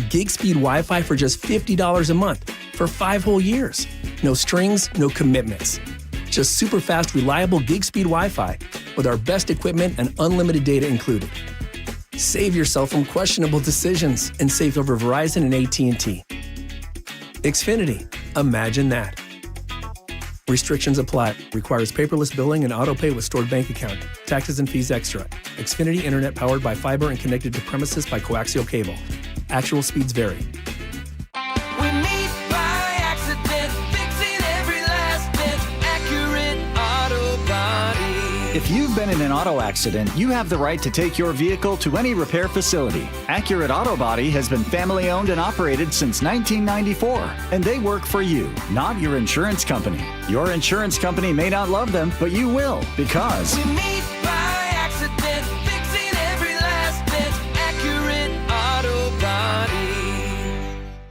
Get gig speed Wi-Fi for just $50 a month for 5 whole years. No strings, no commitments. Just super fast, reliable gig speed Wi-Fi with our best equipment and unlimited data included. Save yourself from questionable decisions and save over Verizon and AT&T. Xfinity. Imagine that. Restrictions apply. Requires paperless billing and auto pay with stored bank account. Taxes and fees extra. Xfinity Internet powered by fiber and connected to premises by coaxial cable. Actual speeds vary. We meet by accident, fixing every last bit. Accurate Auto Body. If you've been in an auto accident, you have the right to take your vehicle to any repair facility. Accurate Auto Body has been family owned and operated since 1994, and they work for you, not your insurance company. Your insurance company may not love them, but you will, because We meet by accident, fixing every last bit. Accurate Auto Body.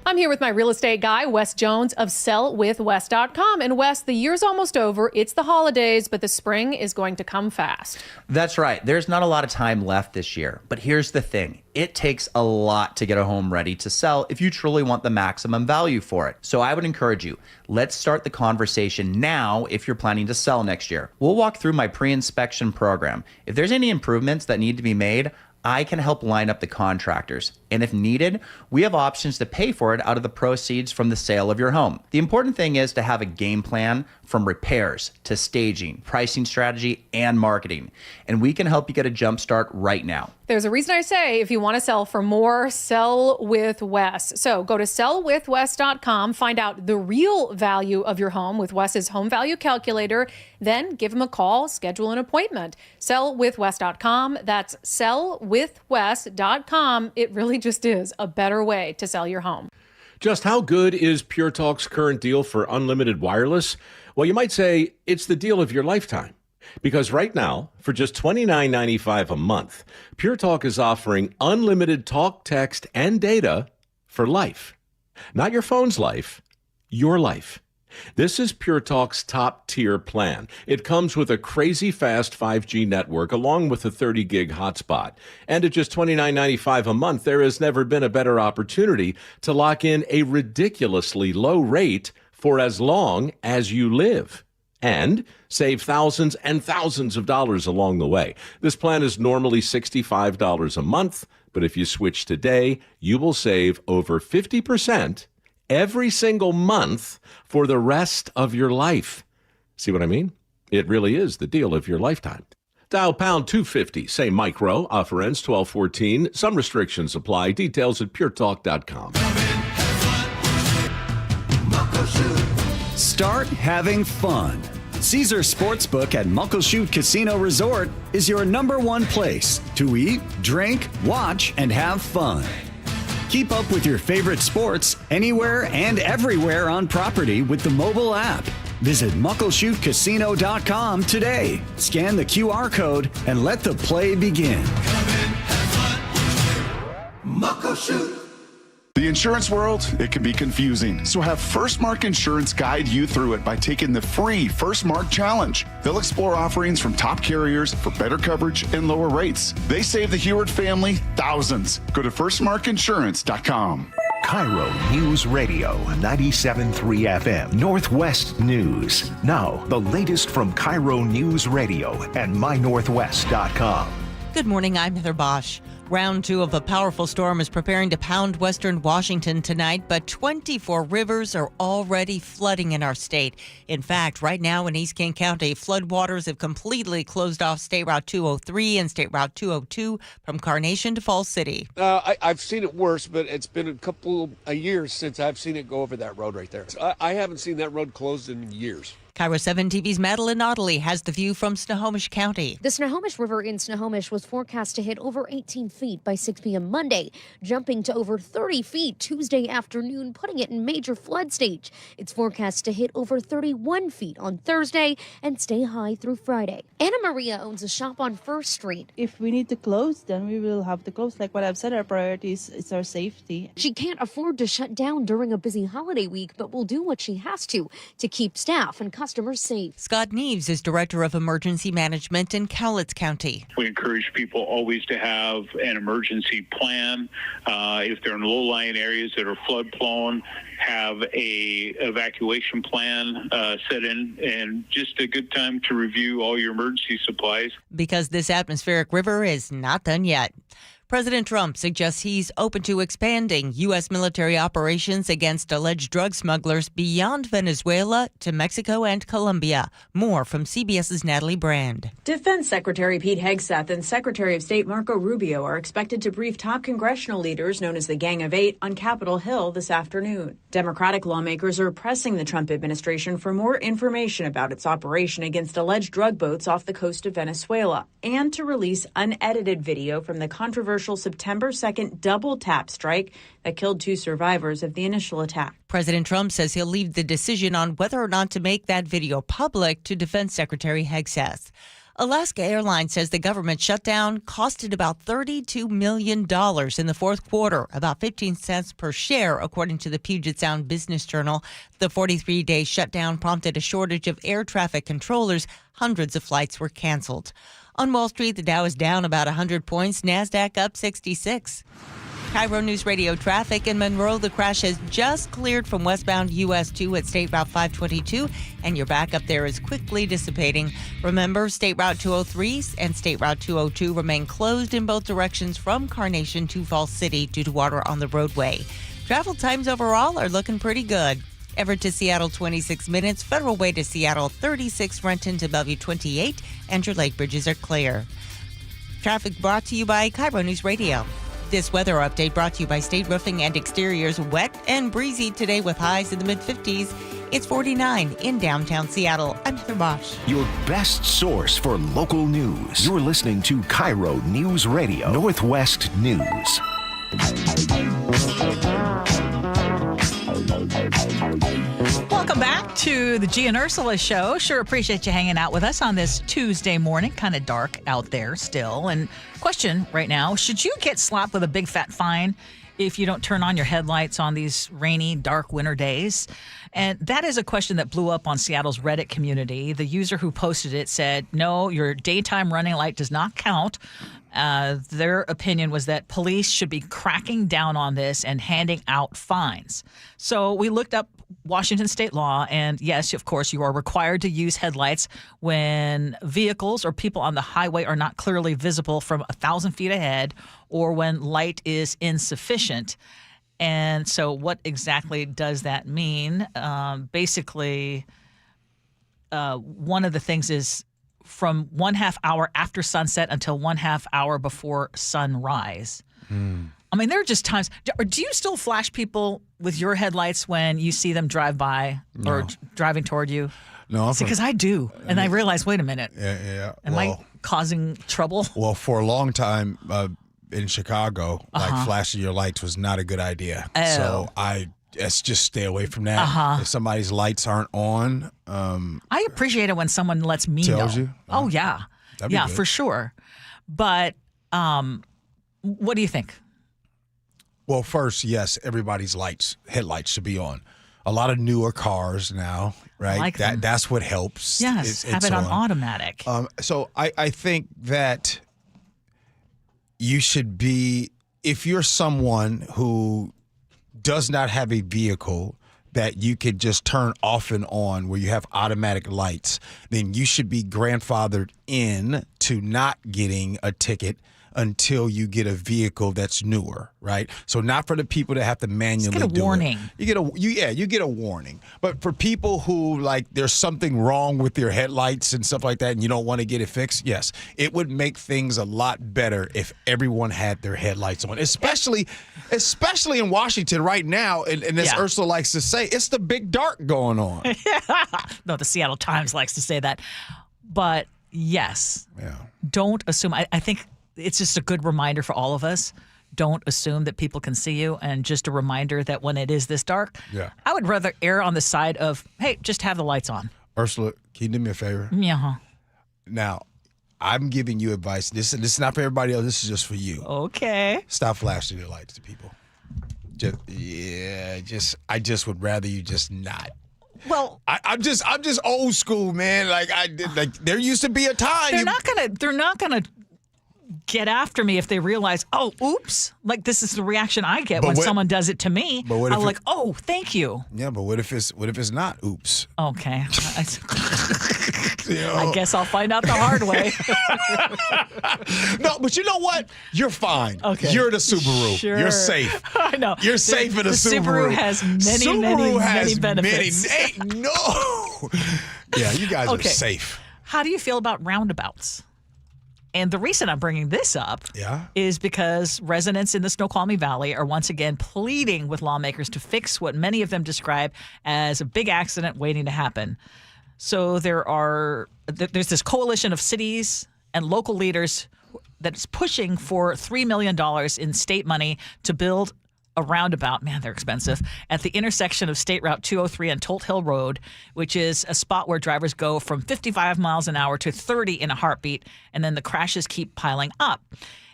I'm here with my real estate guy, Wes Jones of sellwithwes.com. And Wes, the year's almost over. It's the holidays, but the spring is going to come fast. That's right. There's not a lot of time left this year. But here's the thing. It takes a lot to get a home ready to sell if you truly want the maximum value for it. So I would encourage you, let's start the conversation now if you're planning to sell next year. We'll walk through my pre-inspection program. If there's any improvements that need to be made, I can help line up the contractors. And if needed, we have options to pay for it out of the proceeds from the sale of your home. The important thing is to have a game plan from repairs to staging, pricing strategy, and marketing. And we can help you get a jump start right now. There's a reason I say if you want to sell for more, sell with Wes. So go to sellwithwes.com, find out the real value of your home with Wes's home value calculator, then give him a call, schedule an appointment. Sellwithwes.com. That's sellwithwes.com. It really just is a better way to sell your home. Just how good is Pure Talk's current deal for unlimited wireless? Well, you might say it's the deal of your lifetime. Because right now, for just $29.95 a month, Pure Talk is offering unlimited talk, text, and data for life. Not your phone's life, your life. This is Pure Talk's top-tier plan. It comes with a crazy fast 5G network along with a 30-gig hotspot. And at just $29.95 a month, there has never been a better opportunity to lock in a ridiculously low rate for as long as you live. And save thousands and thousands of dollars along the way. This plan is normally $65 a month, but if you switch today, you will save over 50% every single month for the rest of your life. See what I mean? It really is the deal of your lifetime. Dial pound 250, say micro, offer ends 12/14. Some restrictions apply. Details at puretalk.com. start having fun. Caesar Sportsbook at Muckleshoot Casino Resort is your #1 place to eat, drink, watch, and have fun. Keep up with your favorite sports anywhere and everywhere on property with the mobile app. Visit muckleshootcasino.com today. Scan the QR code and let the play begin. Muckleshoot. The insurance world, it can be confusing, so have First Mark Insurance guide you through it by taking the free First Mark Challenge. They'll explore offerings from top carriers for better coverage and lower rates. They save the Heward family thousands. Go to firstmarkinsurance.com. KIRO Newsradio 97.3 FM Northwest News. Now, the latest from KIRO Newsradio and mynorthwest.com. Good morning, I'm Heather Bosch. Round 2 of a powerful storm is preparing to pound western Washington tonight, but 24 rivers are already flooding in our state. In fact, right now in East King County, floodwaters have completely closed off State Route 203 and State Route 202 from Carnation to Falls City. I've seen it worse, but it's been a couple of years since I've seen it go over that road right there. I haven't seen that road closed in years. KIRO 7 TV's Madeline Ottley has the view from Snohomish County. The Snohomish River in Snohomish was forecast to hit over 18 feet by 6 p.m. Monday, jumping to over 30 feet Tuesday afternoon, putting it in major flood stage. It's forecast to hit over 31 feet on Thursday and stay high through Friday. Anna Maria owns a shop on First Street. If we need to close, then we will have to close. Like what I've said, our priorities is our safety. She can't afford to shut down during a busy holiday week, but will do what she has to keep staff and customers safe. Scott Neves is Director of Emergency Management in Cowlitz County. We encourage people always to have an emergency plan. If they're in low-lying areas that are flood-prone, have a evacuation plan set in, and just a good time to review all your emergency supplies. Because this atmospheric river is not done yet. President Trump suggests he's open to expanding U.S. military operations against alleged drug smugglers beyond Venezuela to Mexico and Colombia. More from CBS's Natalie Brand. Defense Secretary Pete Hegseth and Secretary of State Marco Rubio are expected to brief top congressional leaders known as the Gang of Eight on Capitol Hill this afternoon. Democratic lawmakers are pressing the Trump administration for more information about its operation against alleged drug boats off the coast of Venezuela and to release unedited video from the controversial September 2nd double tap strike that killed 2 survivors of the initial attack. President Trump says he'll leave the decision on whether or not to make that video public to Defense Secretary Hegseth. Alaska Airlines says the government shutdown costed about $32 million in the fourth quarter, about 15 cents per share, according to the Puget Sound Business Journal. The 43-day shutdown prompted a shortage of air traffic controllers. Hundreds of flights were canceled. On Wall Street, the Dow is down about 100 points, NASDAQ up 66. KIRO Newsradio traffic in Monroe. The crash has just cleared from westbound US 2 at State Route 522, and your backup there is quickly dissipating. Remember, State Route 203 and State Route 202 remain closed in both directions from Carnation to Falls City due to water on the roadway. Travel times overall are looking pretty good. Everett to Seattle, 26 minutes. Federal Way to Seattle, 36. Renton to Bellevue, 28. And your lake bridges are clear. Traffic brought to you by KIRO News Radio. This weather update brought to you by State Roofing and Exteriors. Wet and breezy today with highs in the mid-50s. It's 49 in downtown Seattle. I'm Heather Bosch. Your best source for local news. You're listening to KIRO News Radio, Northwest News. Welcome back to the Gee and Ursula Show. Sure appreciate you hanging out with us on this Tuesday morning. Kind of dark out there still. And question right now, should you get slapped with a big fat fine if you don't turn on your headlights on these rainy, dark winter days? And that is a question that blew up on Seattle's Reddit community. The user who posted it said, no, your daytime running light does not count. Their opinion was that police should be cracking down on this and handing out fines. So we looked up Washington state law, and yes, of course, you are required to use headlights when vehicles or people on the highway are not clearly visible from 1,000 feet ahead or when light is insufficient. And so what exactly does that mean? Basically, one of the things is from 1/2 hour after sunset until 1/2 hour before sunrise. I mean, there are just times. Do you still flash people with your headlights when you see them drive by or driving toward you? No, because I do, and I realize, wait a minute, yeah. am I causing trouble? Well, for a long time in Chicago, like flashing your lights was not a good idea. Oh. So let's just stay away from that. If somebody's lights aren't on, I appreciate it when someone lets me tells know. you. Oh yeah, yeah, good. for sure. But what do you think? Well, first, yes, everybody's headlights should be on. A lot of newer cars now, right? I like them. That's what helps. Yes, have it on automatic. So I think that you should be, if you're someone who does not have a vehicle that you could just turn off and on where you have automatic lights, then you should be grandfathered in to not getting a ticket until you get a vehicle that's newer, right? So not for the people that have to manually get a do warning. It. You get a warning. But for people who, like, there's something wrong with your headlights and stuff like that and you don't want to get it fixed, yes, it would make things a lot better if everyone had their headlights on, especially in Washington right now, and as Ursula likes to say, it's the big dark going on. No, the Seattle Times likes to say that. But yes, don't assume. I think it's just a good reminder for all of us. Don't assume that people can see you, and just a reminder that when it is this dark, I would rather err on the side of, hey, just have the lights on. Ursula, can you do me a favor? Yeah. Now, I'm giving you advice. This is not for everybody else. This is just for you. Okay. Stop flashing your lights to people. I just would rather you just not. Well, I'm just old school, man. Like there used to be a time. They're not gonna get after me if they realize, oh, oops, like this is the reaction I get when someone does it to me. But what if I'm like, oh, thank you. Yeah, but what if it's not oops? Okay. I guess I'll find out the hard way. No, but you know what? You're fine. Okay. You're the Subaru. Sure. You're safe. I know. You're safe in a Subaru. Subaru has many benefits. No. Yeah, you guys are safe. How do you feel about roundabouts? And the reason I'm bringing this up is because residents in the Snoqualmie Valley are once again pleading with lawmakers to fix what many of them describe as a big accident waiting to happen. So there's this coalition of cities and local leaders that's pushing for $3 million in state money to build a roundabout, man, they're expensive, at the intersection of State Route 203 and Tolt Hill Road, which is a spot where drivers go from 55 miles an hour to 30 in a heartbeat, and then the crashes keep piling up.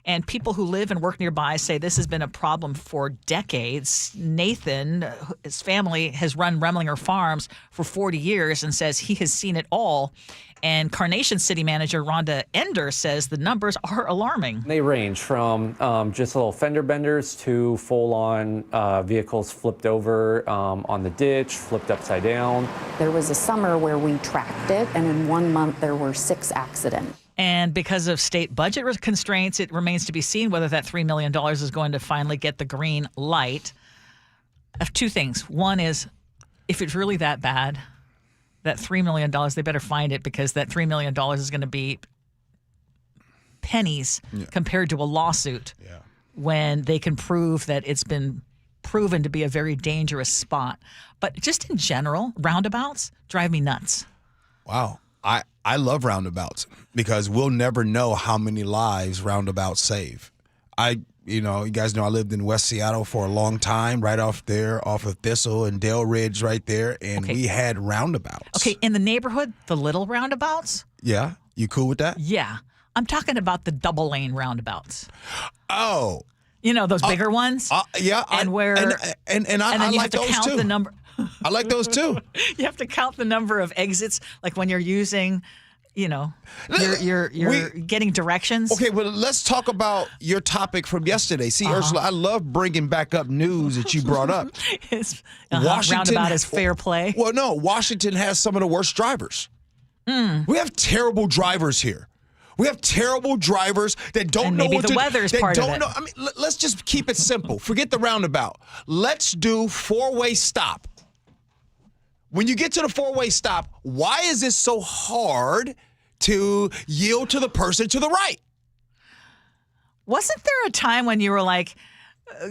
And people who live and work nearby say this has been a problem for decades. Nathan, his family, has run Remlinger Farms for 40 years and says he has seen it all. And Carnation City Manager Rhonda Ender says the numbers are alarming. They range from just little fender benders to full-on vehicles flipped over on the ditch, flipped upside down. There was a summer where we tracked it, and in 1 month there were 6 accidents. And because of state budget constraints, it remains to be seen whether that $3 million is going to finally get the green light. Two things. One is, if it's really that bad, that $3 million, they better find it, because that $3 million is going to be pennies compared to a lawsuit when they can prove that it's been proven to be a very dangerous spot. But just in general, roundabouts drive me nuts. Wow. I love roundabouts because we'll never know how many lives roundabouts save. You guys know I lived in West Seattle for a long time, right off of Thistle and Dale Ridge right there, and we had roundabouts. Okay, in the neighborhood, the little roundabouts? Yeah, you cool with that? Yeah. I'm talking about the double lane roundabouts. Oh. You know, those bigger ones? Yeah. And I like those count too. The number. I like those too. You have to count the number of exits, like when you're using, you're getting directions. Okay, well, let's talk about your topic from yesterday. See, Ursula, I love bringing back up news that you brought up. Roundabout is fair play. Well, no, Washington has some of the worst drivers. We have terrible drivers here. We have terrible drivers that don't know what to do. Maybe the weather's part of it. I mean, let's just keep it simple. Forget the roundabout. Let's do four-way stop. When you get to the four-way stop, why is it so hard to yield to the person to the right? Wasn't there a time when you were like,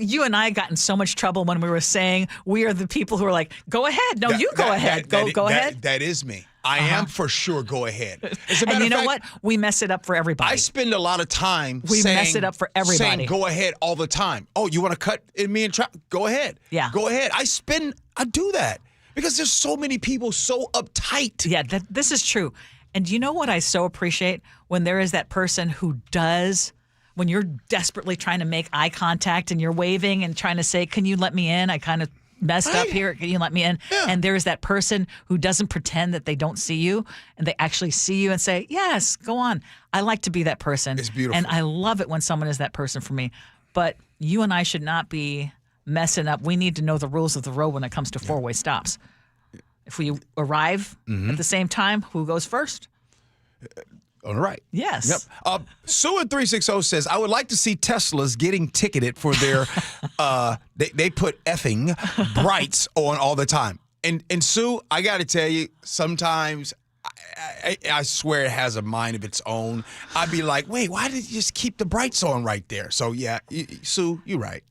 you and I got in so much trouble when we were saying we are the people who are like, go ahead. No, you go ahead. Go ahead. That is me. I am for sure. Go ahead. And you know what? We mess it up for everybody. I spend a lot of time mess it up for everybody. Saying go ahead all the time. Oh, you want to cut in me and traffic? Go ahead. Yeah. Go ahead. I do that because there's so many people so uptight. Yeah, this is true. And you know what I so appreciate? When there is that person who does, when you're desperately trying to make eye contact and you're waving and trying to say, can you let me in? I kind of messed up here. Can you let me in? Yeah. And there's that person who doesn't pretend that they don't see you, and they actually see you and say, yes, go on. I like to be that person. It's beautiful. And I love it when someone is that person for me. But you and I should not be messing up. We need to know the rules of the road when it comes to four-way stops. If we arrive at the same time, who goes first? On the right. Yes. Yep. Sue in 360 says, I would like to see Teslas getting ticketed for their, they put effing brights on all the time. And Sue, I got to tell you, sometimes I swear it has a mind of its own. I'd be like, wait, why did you just keep the brights on right there? So, yeah, Sue, you're right.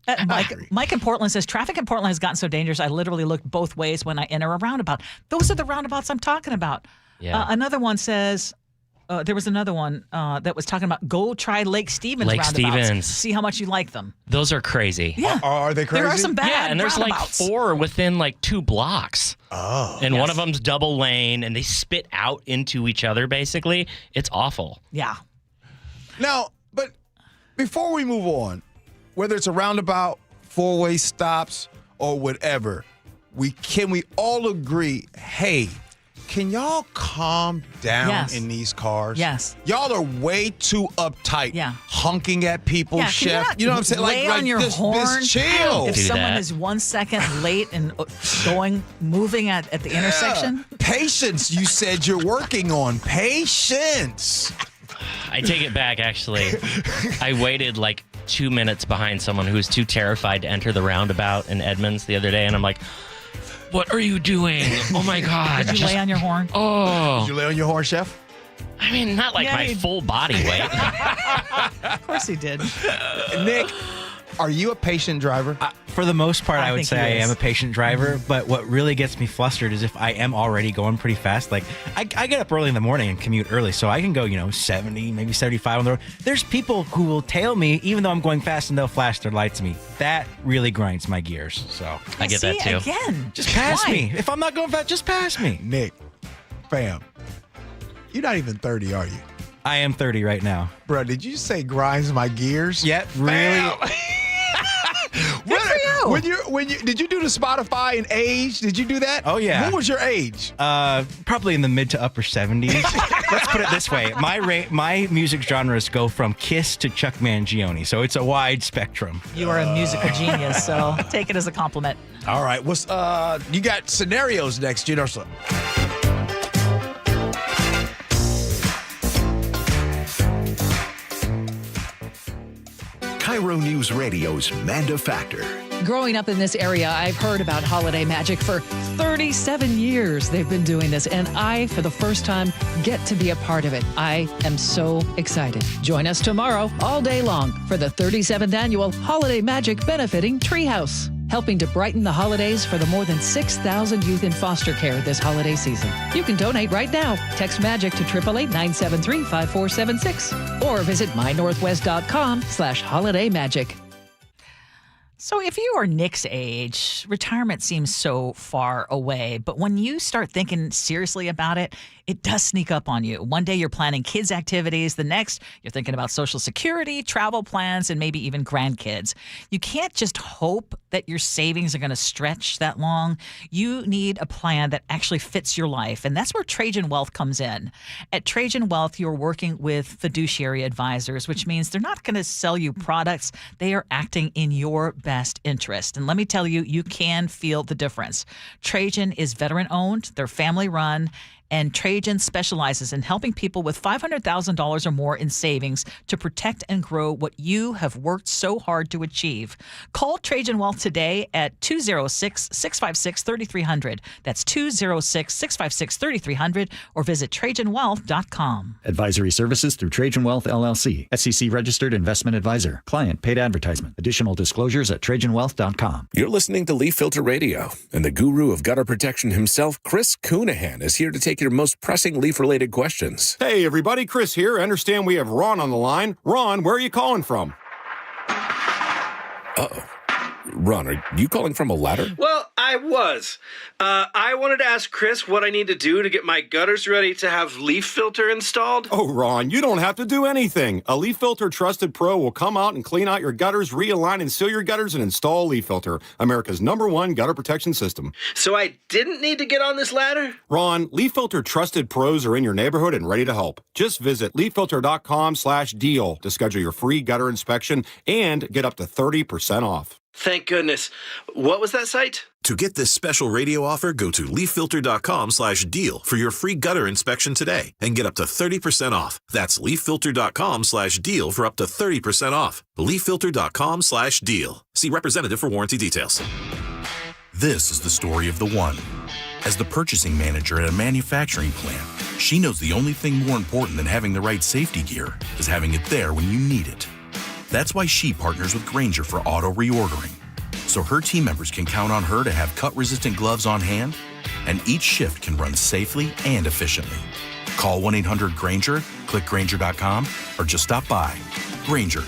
Mike in Portland says, traffic in Portland has gotten so dangerous, I literally look both ways when I enter a roundabout. Those are the roundabouts I'm talking about. Yeah. Another one says, there was another one that was talking about go try Lake Stevens roundabouts. See how much you like them. Those are crazy. Yeah. Are they crazy? There are some bad Yeah, and there's roundabouts. like 4 within like 2 blocks. Oh. And one of them's double lane, and they spit out into each other, basically. It's awful. Yeah. Now, but before we move on, whether it's a roundabout, four-way stops, or whatever, can we all agree, hey, can y'all calm down Yes. in these cars? Yes. Y'all are way too uptight. Yeah. Honking at people, Yeah, can chef. not You know what I'm saying? lay on your this horn. chill. If someone is 1 second late and moving at the intersection. Patience, you said you're working on. Patience. I take it back, actually. I waited like 2 minutes behind someone who was too terrified to enter the roundabout in Edmonds the other day, and I'm like, what are you doing? Oh, my God. Did you lay on your horn? Oh. Did you lay on your horn, chef? I mean, not like my full body weight. Of course he did. Nick, are you a patient driver? For the most part, I would think say he I is. am a patient driver, but what really gets me flustered is if I am already going pretty fast. Like, I get up early in the morning and commute early, so I can go, 70, maybe 75 on the road. There's people who will tail me even though I'm going fast and they'll flash their lights at me. That really grinds my gears, so. I get that too. Again. Just pass Why? me. If I'm not going fast, just pass me. Nick, fam, you're not even 30, are you? I am 30 right now. Bro, did you say grinds my gears? Yeah, really. Good for you. When you did you do the Spotify and age? Did you do that? Oh, yeah. What was your age? Probably in the mid to upper 70s. Let's put it this way. My music genres go from Kiss to Chuck Mangione, so it's a wide spectrum. You are a musical genius, so take it as a compliment. All right. What's you got scenarios next, Gee Ursula? KIRO News Radio's Manda Factor. Growing up in this area, I've heard about holiday magic for 37 years. They've been doing this, and I, for the first time, get to be a part of it. I am so excited. Join us tomorrow, all day long, for the 37th annual Holiday Magic benefiting Treehouse, helping to brighten the holidays for the more than 6,000 youth in foster care this holiday season. You can donate right now. Text MAGIC to 888-973-5476 or visit mynorthwest.com/holidaymagic. So if you are Nick's age, retirement seems so far away. But when you start thinking seriously about it, it does sneak up on you. One day you're planning kids' activities. The next, you're thinking about Social Security, travel plans, and maybe even grandkids. You can't just hope that your savings are going to stretch that long. You need a plan that actually fits your life. And that's where Trajan Wealth comes in. At Trajan Wealth, you're working with fiduciary advisors, which means they're not going to sell you products. They are acting in your best interest. And let me tell you, you can feel the difference. Trajan is veteran-owned. They're family-run. And Trajan specializes in helping people with $500,000 or more in savings to protect and grow what you have worked so hard to achieve. Call Trajan Wealth today at 206-656-3300. That's 206-656-3300 or visit TrajanWealth.com. Advisory services through Trajan Wealth, LLC. SEC registered investment advisor. Client paid advertisement. Additional disclosures at TrajanWealth.com. You're listening to Leaf Filter Radio, and the guru of gutter protection himself, Chris Coonahan, is here to take your most pressing leaf-related questions. Hey, everybody, Chris here. I understand we have Ron on the line. Ron, where are you calling from? Uh-oh. Ron, are you calling from a ladder? Well, I was. I wanted to ask Chris what I need to do to get my gutters ready to have leaf filter installed. Oh, Ron, you don't have to do anything. A Leaf Filter Trusted Pro will come out and clean out your gutters, realign and seal your gutters, and install Leaf Filter, America's #1 gutter protection system. So I didn't need to get on this ladder? Ron, Leaf Filter Trusted Pros are in your neighborhood and ready to help. Just visit leaffilter.com/deal to schedule your free gutter inspection and get up to 30% off. Thank goodness. What was that site? To get this special radio offer, go to leaffilter.com/deal for your free gutter inspection today and get up to 30% off. That's leaffilter.com/deal for up to 30% off. leaffilter.com/deal. See representative for warranty details. This is the story of the one. As the purchasing manager at a manufacturing plant, she knows the only thing more important than having the right safety gear is having it there when you need it. That's why she partners with Grainger for auto reordering, so her team members can count on her to have cut-resistant gloves on hand, and each shift can run safely and efficiently. Call 1-800-GRAINGER, click Grainger.com, or just stop by. Grainger,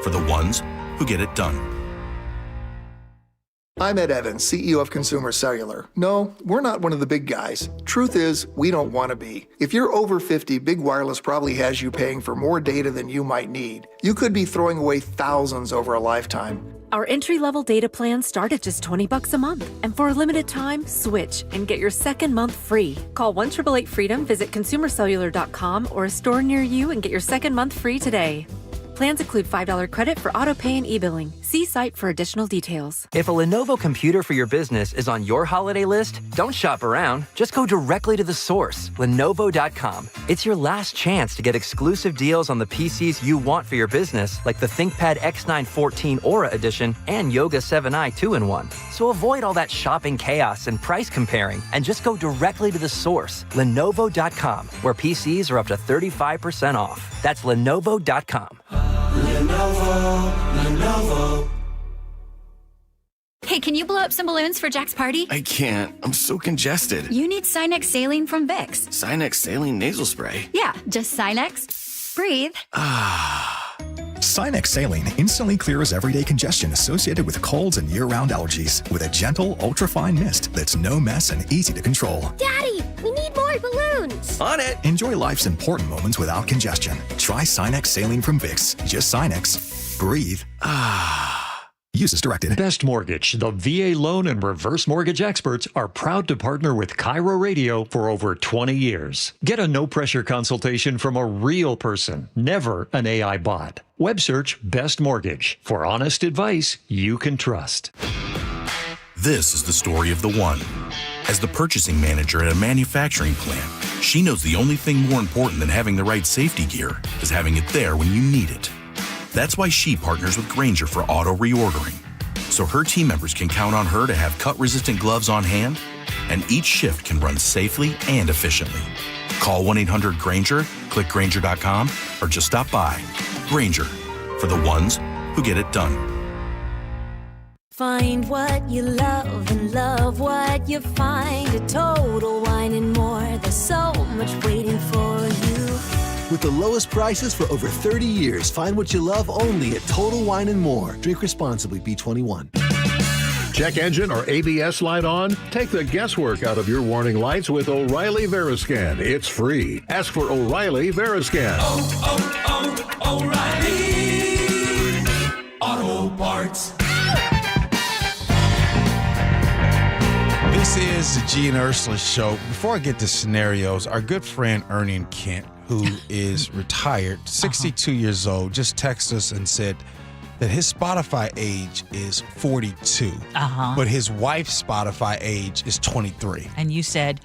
for the ones who get it done. I'm Ed Evans, CEO of Consumer Cellular. No, we're not one of the big guys. Truth is, we don't want to be. If you're over 50, Big Wireless probably has you paying for more data than you might need. You could be throwing away thousands over a lifetime. Our entry-level data plans start at just $20 a month. And for a limited time, switch and get your second month free. Call 1-888-FREEDOM, visit consumercellular.com or a store near you and get your second month free today. Plans include $5 credit for auto pay and e-billing. See site for additional details. If a Lenovo computer for your business is on your holiday list, don't shop around. Just go directly to the source, Lenovo.com. It's your last chance to get exclusive deals on the PCs you want for your business, like the ThinkPad X9 14 Aura Edition and Yoga 7i 2-in-1. So avoid all that shopping chaos and price comparing, and just go directly to the source, Lenovo.com, where PCs are up to 35% off. That's Lenovo.com. Lenovo. Hey, can you blow up some balloons for Jack's party? I can't. I'm so congested. You need Sinex Saline from Vicks. Sinex Saline Nasal Spray? Yeah, just Sinex. Breathe. Sinex Saline instantly clears everyday congestion associated with colds and year-round allergies with a gentle, ultra-fine mist that's no mess and easy to control. Daddy, we need more balloons. On it. Enjoy life's important moments without congestion. Try Sinex Saline from Vicks. Just Sinex. Breathe. Use as directed. Best Mortgage, the VA loan and reverse mortgage experts, are proud to partner with KIRO Radio for over 20 years. Get a no-pressure consultation from a real person, never an AI bot. Web search Best Mortgage for honest advice you can trust. This is the story of the one. As the purchasing manager at a manufacturing plant, she knows the only thing more important than having the right safety gear is having it there when you need it. That's why she partners with Grainger for auto reordering, so her team members can count on her to have cut-resistant gloves on hand, and each shift can run safely and efficiently. Call 1-800-GRAINGER, click Grainger.com, or just stop by. Grainger, for the ones who get it done. Find what you love and love what you find at Total Wine and More. There's so much waiting for you. With the lowest prices for over 30 years, find what you love only at Total Wine and More. Drink responsibly, B21. Check engine or ABS light on? Take the guesswork out of your warning lights with O'Reilly Veriscan. It's free. Ask for O'Reilly Veriscan. O'Reilly Auto Parts. This is the Gee and Ursula Show. Before I get to scenarios, our good friend Ernie Kent, who is retired, 62 years old, just texted us and said that his Spotify age is 42, but his wife's Spotify age is 23. And you said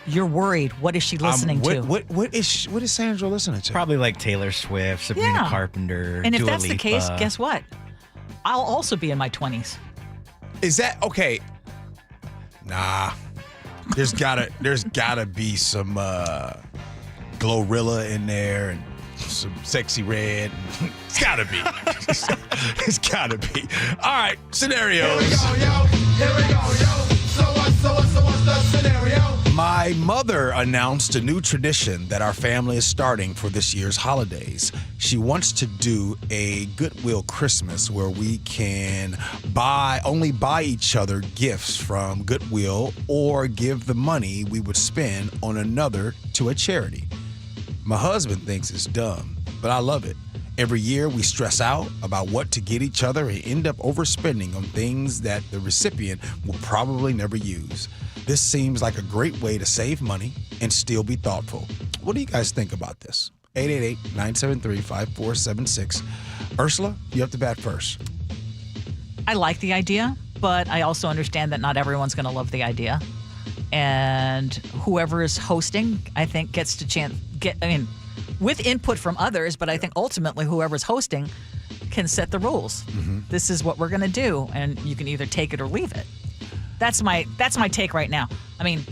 you're worried. What is she listening to? What is Sandra listening to? Probably like Taylor Swift, Sabrina Carpenter, And if Dua that's the Lipa. case, guess what? I'll also be in my 20s. Is that okay? Nah, there's gotta be some Glorilla in there and some Sexy Red. It's gotta be. It's gotta be. All right, scenarios. Here we go, yo. So what's the scenario? My mother announced a new tradition that our family is starting for this year's holidays. She wants to do a Goodwill Christmas where we can only buy each other gifts from Goodwill or give the money we would spend on another to a charity. My husband thinks it's dumb, but I love it. Every year we stress out about what to get each other and end up overspending on things that the recipient will probably never use. This seems like a great way to save money and still be thoughtful. What do you guys think about this? 888-973-5476. Ursula, you have to bat first. I like the idea, but I also understand that not everyone's going to love the idea. And whoever is hosting, I think, gets to with input from others, but I think ultimately whoever's hosting can set the rules. This is what we're going to do, and you can either take it or leave it. That's my take right now. I mean,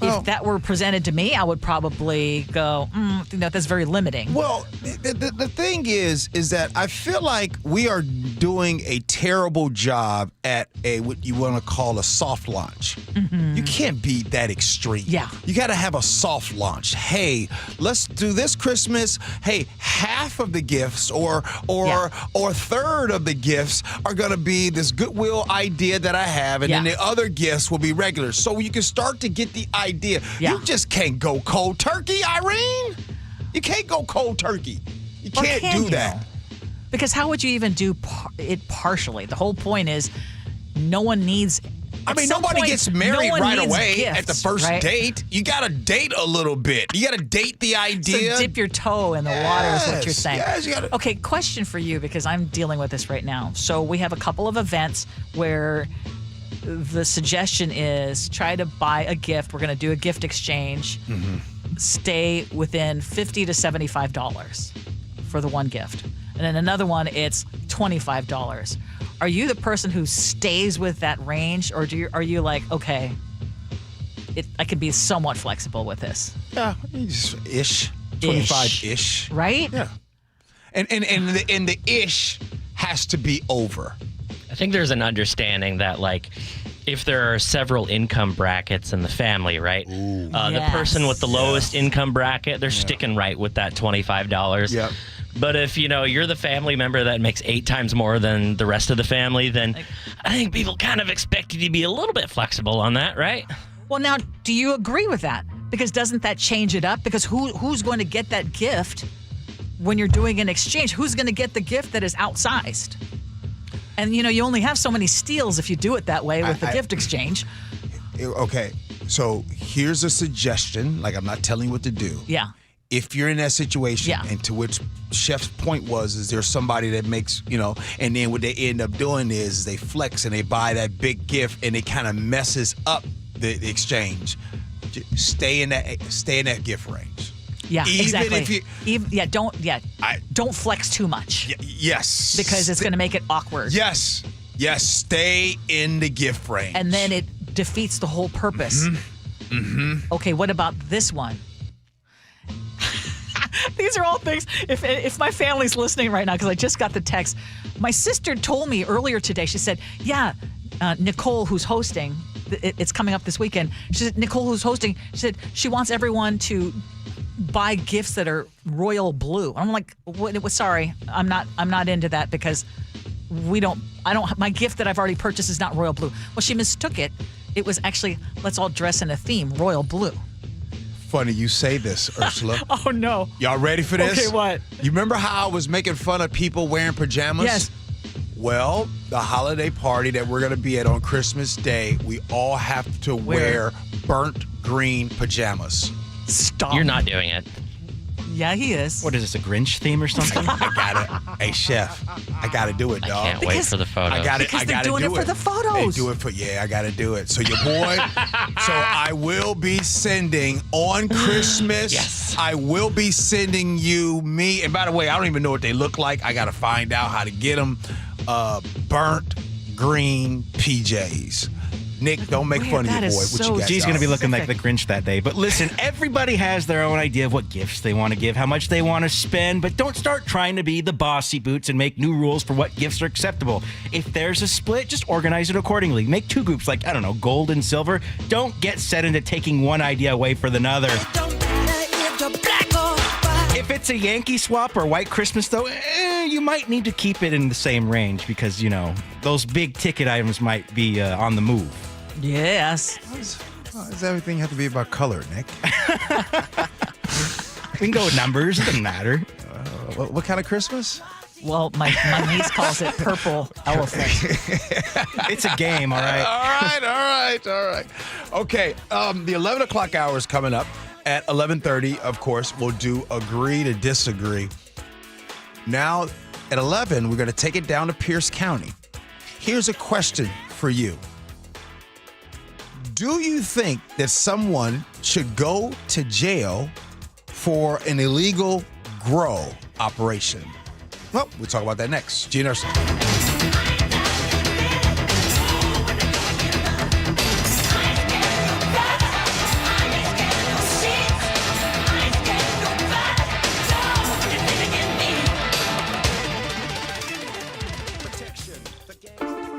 if that were presented to me, I would probably go, that's very limiting. Well, the thing is that I feel like we are doing a terrible job at what you want to call a soft launch. You can't be that extreme. Yeah. You got to have a soft launch. Hey, let's do this Christmas. Hey, half of the gifts or a third of the gifts are going to be this Goodwill idea that I have, and then the other gifts will be regular. So you can start to get the idea. You just can't go cold turkey, Irene. You can't go cold turkey. You can't do that. Because how would you even do it partially? The whole point is no one needs... I mean, nobody gets married right away gifts, at the first date. You got to date a little bit. You got to date the idea. So dip your toe in the water is what you're saying. Yes, you gotta... Okay, question for you, because I'm dealing with this right now. So we have a couple of events where the suggestion is try to buy a gift. We're going to do a gift exchange. Stay within $50 to $75 for the one gift. And then another one, it's $25. Are you the person who stays with that range, or are you like, okay, I could be somewhat flexible with this? Yeah, ish, 25-ish, right? Yeah, and the ish has to be over. I think there's an understanding that like if there are several income brackets in the family, right? The person with the lowest income bracket, they're sticking right with that $25. Yep. But if, you're the family member that makes 8 times more than the rest of the family, then I think people kind of expect you to be a little bit flexible on that, right? Well, now, do you agree with that? Because doesn't that change it up? Because who's going to get that gift when you're doing an exchange? Who's going to get the gift that is outsized? And, you only have so many steals if you do it that way with the gift exchange. Okay, so here's a suggestion. Like, I'm not telling you what to do. Yeah. If you're in that situation, and to which Chef's point is there's somebody that makes, and then what they end up doing is they flex and they buy that big gift and it kind of messes up the exchange. Stay in that gift range. Yeah, Even exactly. If you, don't flex too much. Yes. Because it's going to make it awkward. Yes. Stay in the gift range. And then it defeats the whole purpose. Okay, what about this one? These are all things, if my family's listening right now, because I just got the text, my sister told me earlier today, she said, Nicole, who's hosting, it's coming up this weekend, she said, Nicole, who's hosting, she said she wants everyone to buy gifts that are royal blue. I'm like, sorry, I'm not into that because my gift that I've already purchased is not royal blue. Well, she mistook it. It was actually, let's all dress in a theme, royal blue. Funny you say this, Ursula. Oh, no. Y'all ready for this? Okay, what? You remember how I was making fun of people wearing pajamas? Yes. Well, the holiday party that we're going to be at on Christmas Day, we all have to wear burnt green pajamas. Stop. You're not doing it. Yeah, he is. What is this, a Grinch theme or something? I got it. Hey, Chef, I got to do it, dog. I can't wait for the photos. I got it. Because I got they're to doing do it for the photos. They do it for, I got to do it. So your boy, so I will be sending on Christmas. Yes. I will be sending you me. And by the way, I don't even know what they look like. I got to find out how to get them. Burnt green PJs. Nick, don't make fun of your boy. What you got? G's going to be looking like the Grinch that day. But listen, everybody has their own idea of what gifts they want to give, how much they want to spend, but don't start trying to be the bossy boots and make new rules for what gifts are acceptable. If there's a split, just organize it accordingly. Make 2 groups like, gold and silver. Don't get set into taking one idea away for another. If it's a Yankee swap or White Christmas, though, you might need to keep it in the same range because, those big ticket items might be on the move. Yes. Why does everything have to be about color, Nick? We can go with numbers. It doesn't matter. What kind of Christmas? Well, my niece calls it purple elephant. It's a game, all right? All right. Okay, the 11 o'clock hour is coming up. At 11:30, of course, we'll do Agree to Disagree. Now, at 11, we're going to take it down to Pierce County. Here's a question for you. Do you think that someone should go to jail for an illegal grow operation? Well, we'll talk about that next. Gee Ursula.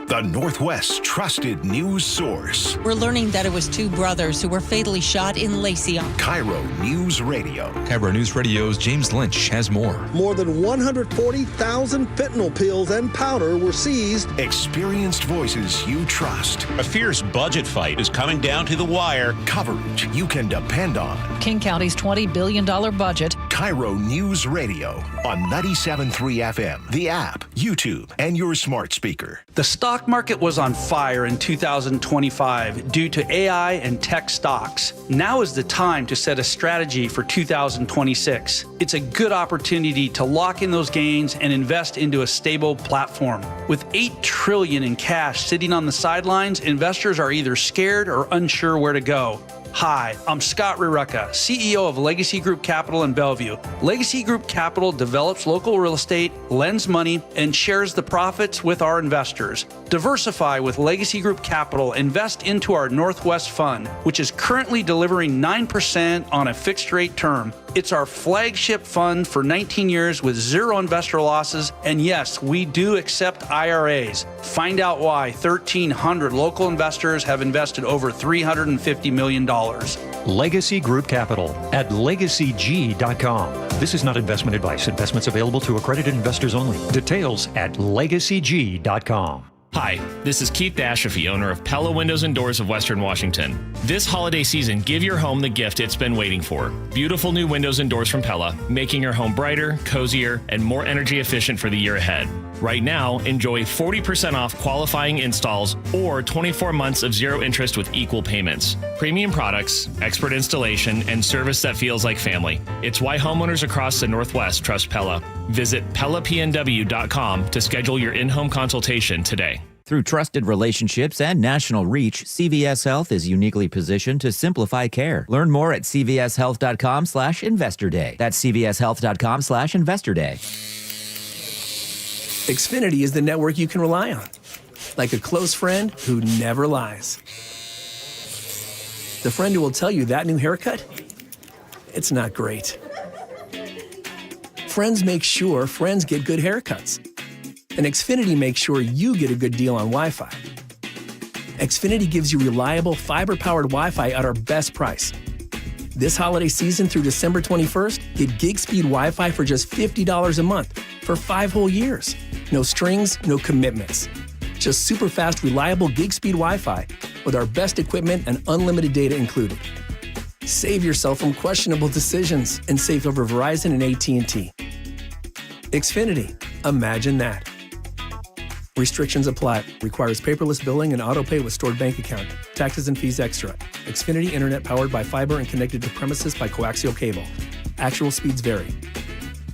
The Northwest's trusted news source. We're learning that it was 2 brothers who were fatally shot in Lacey. KIRO Newsradio. KIRO Newsradio's James Lynch has more. More than 140,000 fentanyl pills and powder were seized. Experienced voices you trust. A fierce budget fight is coming down to the wire. Coverage you can depend on. King County's $20 billion budget. KIRO News Radio on 97.3 FM, the app, YouTube, and your smart speaker. The stock market was on fire in 2025 due to AI and tech stocks. Now is the time to set a strategy for 2026. It's a good opportunity to lock in those gains and invest into a stable platform. With $8 trillion in cash sitting on the sidelines, investors are either scared or unsure where to go. Hi, I'm Scott Rurecka, CEO of Legacy Group Capital in Bellevue. Legacy Group Capital develops local real estate, lends money, and shares the profits with our investors. Diversify with Legacy Group Capital. Invest into our Northwest Fund, which is currently delivering 9% on a fixed rate term. It's our flagship fund for 19 years with zero investor losses. And yes, we do accept IRAs. Find out why 1,300 local investors have invested over $350 million. Legacy Group Capital at legacyg.com. This is not investment advice. Investments available to accredited investors only. Details at legacyg.com. Hi, this is Keith Dashafi, owner of Pella Windows and Doors of Western Washington. This holiday season, give your home the gift it's been waiting for. Beautiful new windows and doors from Pella, making your home brighter, cozier, and more energy efficient for the year ahead. Right now, enjoy 40% off qualifying installs or 24 months of zero interest with equal payments. Premium products, expert installation, and service that feels like family. It's why homeowners across the Northwest trust Pella. Visit PellaPNW.com to schedule your in-home consultation today. Through trusted relationships and national reach, CVS Health is uniquely positioned to simplify care. Learn more at cvshealth.com/investor day. That's cvshealth.com/investor day. Xfinity is the network you can rely on, like a close friend who never lies. The friend who will tell you that new haircut, it's not great. Friends make sure friends get good haircuts. And Xfinity makes sure you get a good deal on Wi-Fi. Xfinity gives you reliable fiber-powered Wi-Fi at our best price. This holiday season through December 21st, get gig speed Wi-Fi for just $50 a month for 5 whole years. No strings, no commitments. Just super fast, reliable gig speed Wi-Fi with our best equipment and unlimited data included. Save yourself from questionable decisions and save over Verizon and AT&T. Xfinity. Imagine that. Restrictions apply. Requires paperless billing and auto pay with stored bank account. Taxes and fees extra. Xfinity Internet powered by fiber and connected to premises by coaxial cable. Actual speeds vary.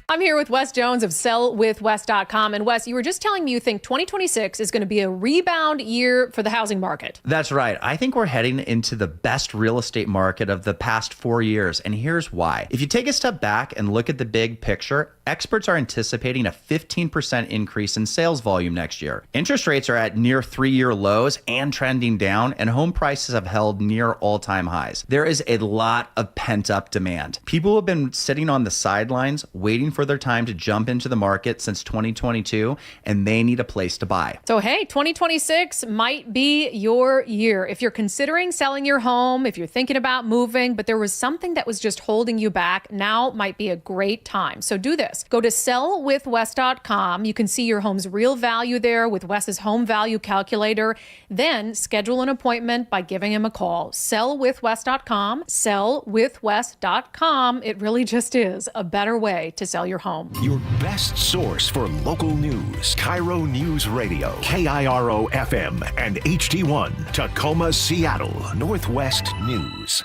I'm here with Wes Jones of sellwithwes.com. And Wes, you were just telling me you think 2026 is going to be a rebound year for the housing market. That's right. I think we're heading into the best real estate market of the past 4 years. And here's why. If you take a step back and look at the big picture, experts are anticipating a 15% increase in sales volume next year. Interest rates are at near 3-year lows and trending down, and home prices have held near all-time highs. There is a lot of pent-up demand. People have been sitting on the sidelines waiting for their time to jump into the market since 2022, and they need a place to buy. So, hey, 2026 might be your year. If you're considering selling your home, if you're thinking about moving, but there was something that was just holding you back, now might be a great time. So do this. Go to sellwithwes.com. You can see your home's real value there with Wes's home value calculator. Then schedule an appointment by giving him a call. Sellwithwes.com. Sellwithwes.com. It really just is a better way to sell your home. Your best source for local news. KIRO News Radio, KIRO FM and HD1, Tacoma, Seattle, Northwest News.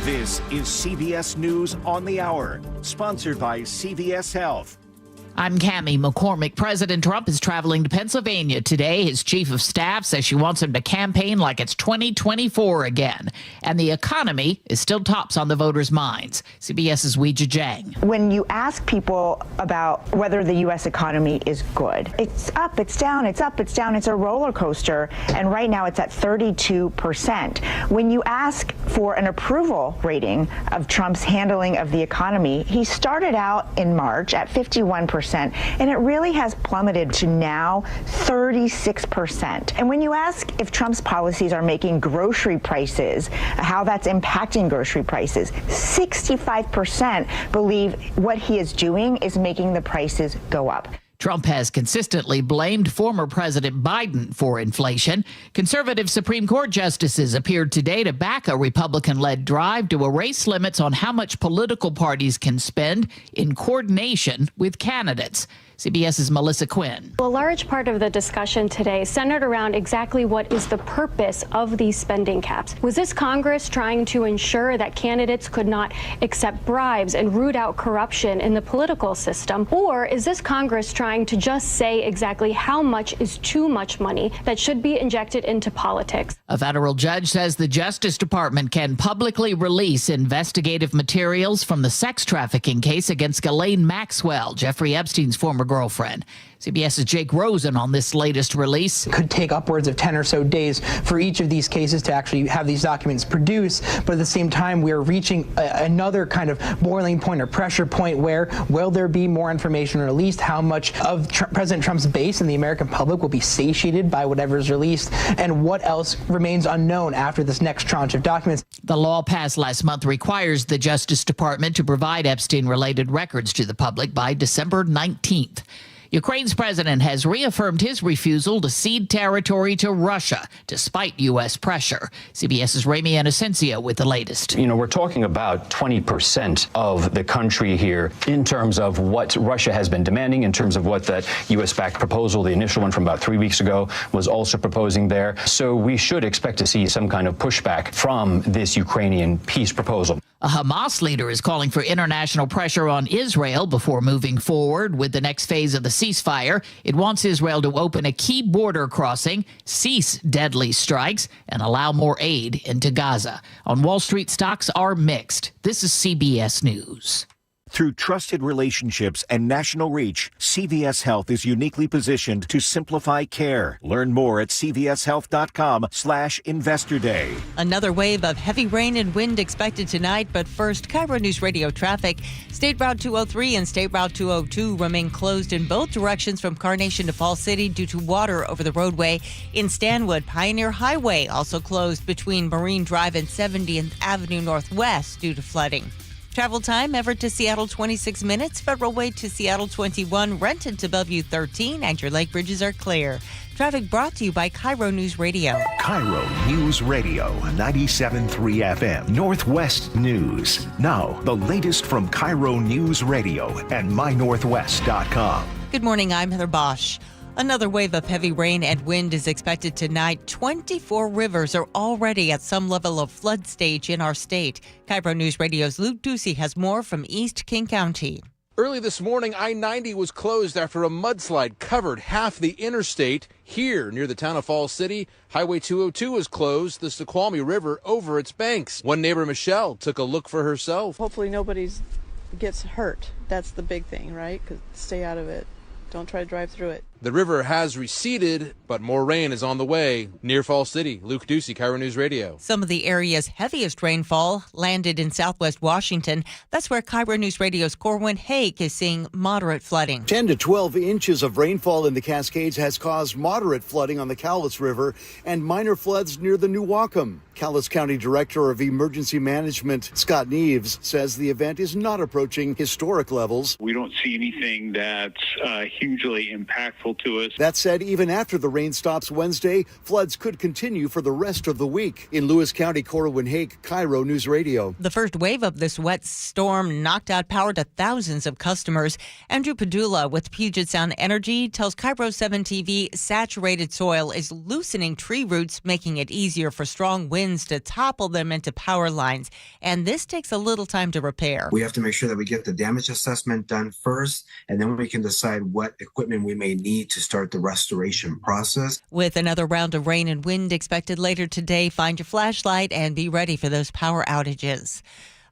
This is CBS News on the Hour, sponsored by CVS Health. I'm Cammie McCormick. President Trump is traveling to Pennsylvania today. His chief of staff says she wants him to campaign like it's 2024 again. And the economy is still tops on the voters' minds. CBS's Weijia Jiang. When you ask people about whether the U.S. economy is good, it's up, it's down, it's up, it's down. It's a roller coaster. And right now it's at 32%. When you ask for an approval rating of Trump's handling of the economy, he started out in March at 51%. And it really has plummeted to now 36%. And when you ask if Trump's policies are making grocery prices, how that's impacting grocery prices, 65% believe what he is doing is making the prices go up. Trump has consistently blamed former President Biden for inflation. Conservative Supreme Court justices appeared today to back a Republican-led drive to erase limits on how much political parties can spend in coordination with candidates. CBS's Melissa Quinn. A large part of the discussion today centered around exactly what is the purpose of these spending caps. Was this Congress trying to ensure that candidates could not accept bribes and root out corruption in the political system? Or is this Congress trying to just say exactly how much is too much money that should be injected into politics? A federal judge says the Justice Department can publicly release investigative materials from the sex trafficking case against Ghislaine Maxwell, Jeffrey Epstein's former girlfriend. CBS's Jake Rosen on this latest release. It could take upwards of 10 or so days for each of these cases to actually have these documents produced, but at the same time we are reaching another kind of boiling point or pressure point where will there be more information released? How much of President Trump's base and the American public will be satiated by whatever is released, and what else remains unknown after this next tranche of documents? The law passed last month requires the Justice Department to provide Epstein-related records to the public by December 19th. Ukraine's president has reaffirmed his refusal to cede territory to Russia, despite U.S. pressure. CBS's Ramy Inocencio with the latest. You know, we're talking about 20% of the country here in terms of what Russia has been demanding, in terms of what that U.S.-backed proposal, the initial one from about 3 weeks ago, was also proposing there. So we should expect to see some kind of pushback from this Ukrainian peace proposal. A Hamas leader is calling for international pressure on Israel before moving forward with the next phase of the ceasefire. It wants Israel to open a key border crossing, cease deadly strikes, and allow more aid into Gaza. On Wall Street, stocks are mixed. This is CBS News. Through trusted relationships and national reach, CVS Health is uniquely positioned to simplify care. Learn more at cvshealth.com/Investor Day. Another wave of heavy rain and wind expected tonight, but first, KIRO News Radio traffic. State Route 203 and State Route 202 remain closed in both directions from Carnation to Fall City due to water over the roadway. In Stanwood, Pioneer Highway also closed between Marine Drive and 70th Avenue Northwest due to flooding. Travel time, Everett to Seattle, 26 minutes. Federal Way to Seattle, 21. Renton to Bellevue, 13. And your lake bridges are clear. Traffic brought to you by KIRO News Radio. KIRO News Radio, 97.3 FM, Northwest News. Now, the latest from KIRO News Radio and mynorthwest.com. Good morning, I'm Heather Bosch. Another wave of heavy rain and wind is expected tonight. 24 rivers are already at some level of flood stage in our state. KIRO News Radio's Luke Ducey has more from East King County. Early this morning, I-90 was closed after a mudslide covered half the interstate. Here, near the town of Falls City, Highway 202 was closed, the Snoqualmie River over its banks. One neighbor, Michelle, took a look for herself. Hopefully nobody gets hurt. That's the big thing, right? 'Cause stay out of it. Don't try to drive through it. The river has receded, but more rain is on the way. Near Falls City, Luke Ducey, KIRO News Radio. Some of the area's heaviest rainfall landed in southwest Washington. That's where KIRO News Radio's Corwin Hake is seeing moderate flooding. 10 to 12 inches of rainfall in the Cascades has caused moderate flooding on the Cowlitz River and minor floods near the New Wacom. Cowlitz County Director of Emergency Management, Scott Neves, says the event is not approaching historic levels. We don't see anything that's hugely impactful to us. That said, even after the rain stops Wednesday, floods could continue for the rest of the week. In Lewis County, Corwin Hake, KIRO News Radio. The first wave of this wet storm knocked out power to thousands of customers. Andrew Padula with Puget Sound Energy tells KIRO 7 TV saturated soil is loosening tree roots, making it easier for strong winds to topple them into power lines. And this takes a little time to repair. We have to make sure that we get the damage assessment done first, and then we can decide what equipment we may need to start the restoration process. With another round of rain and wind expected later today, find your flashlight and be ready for those power outages.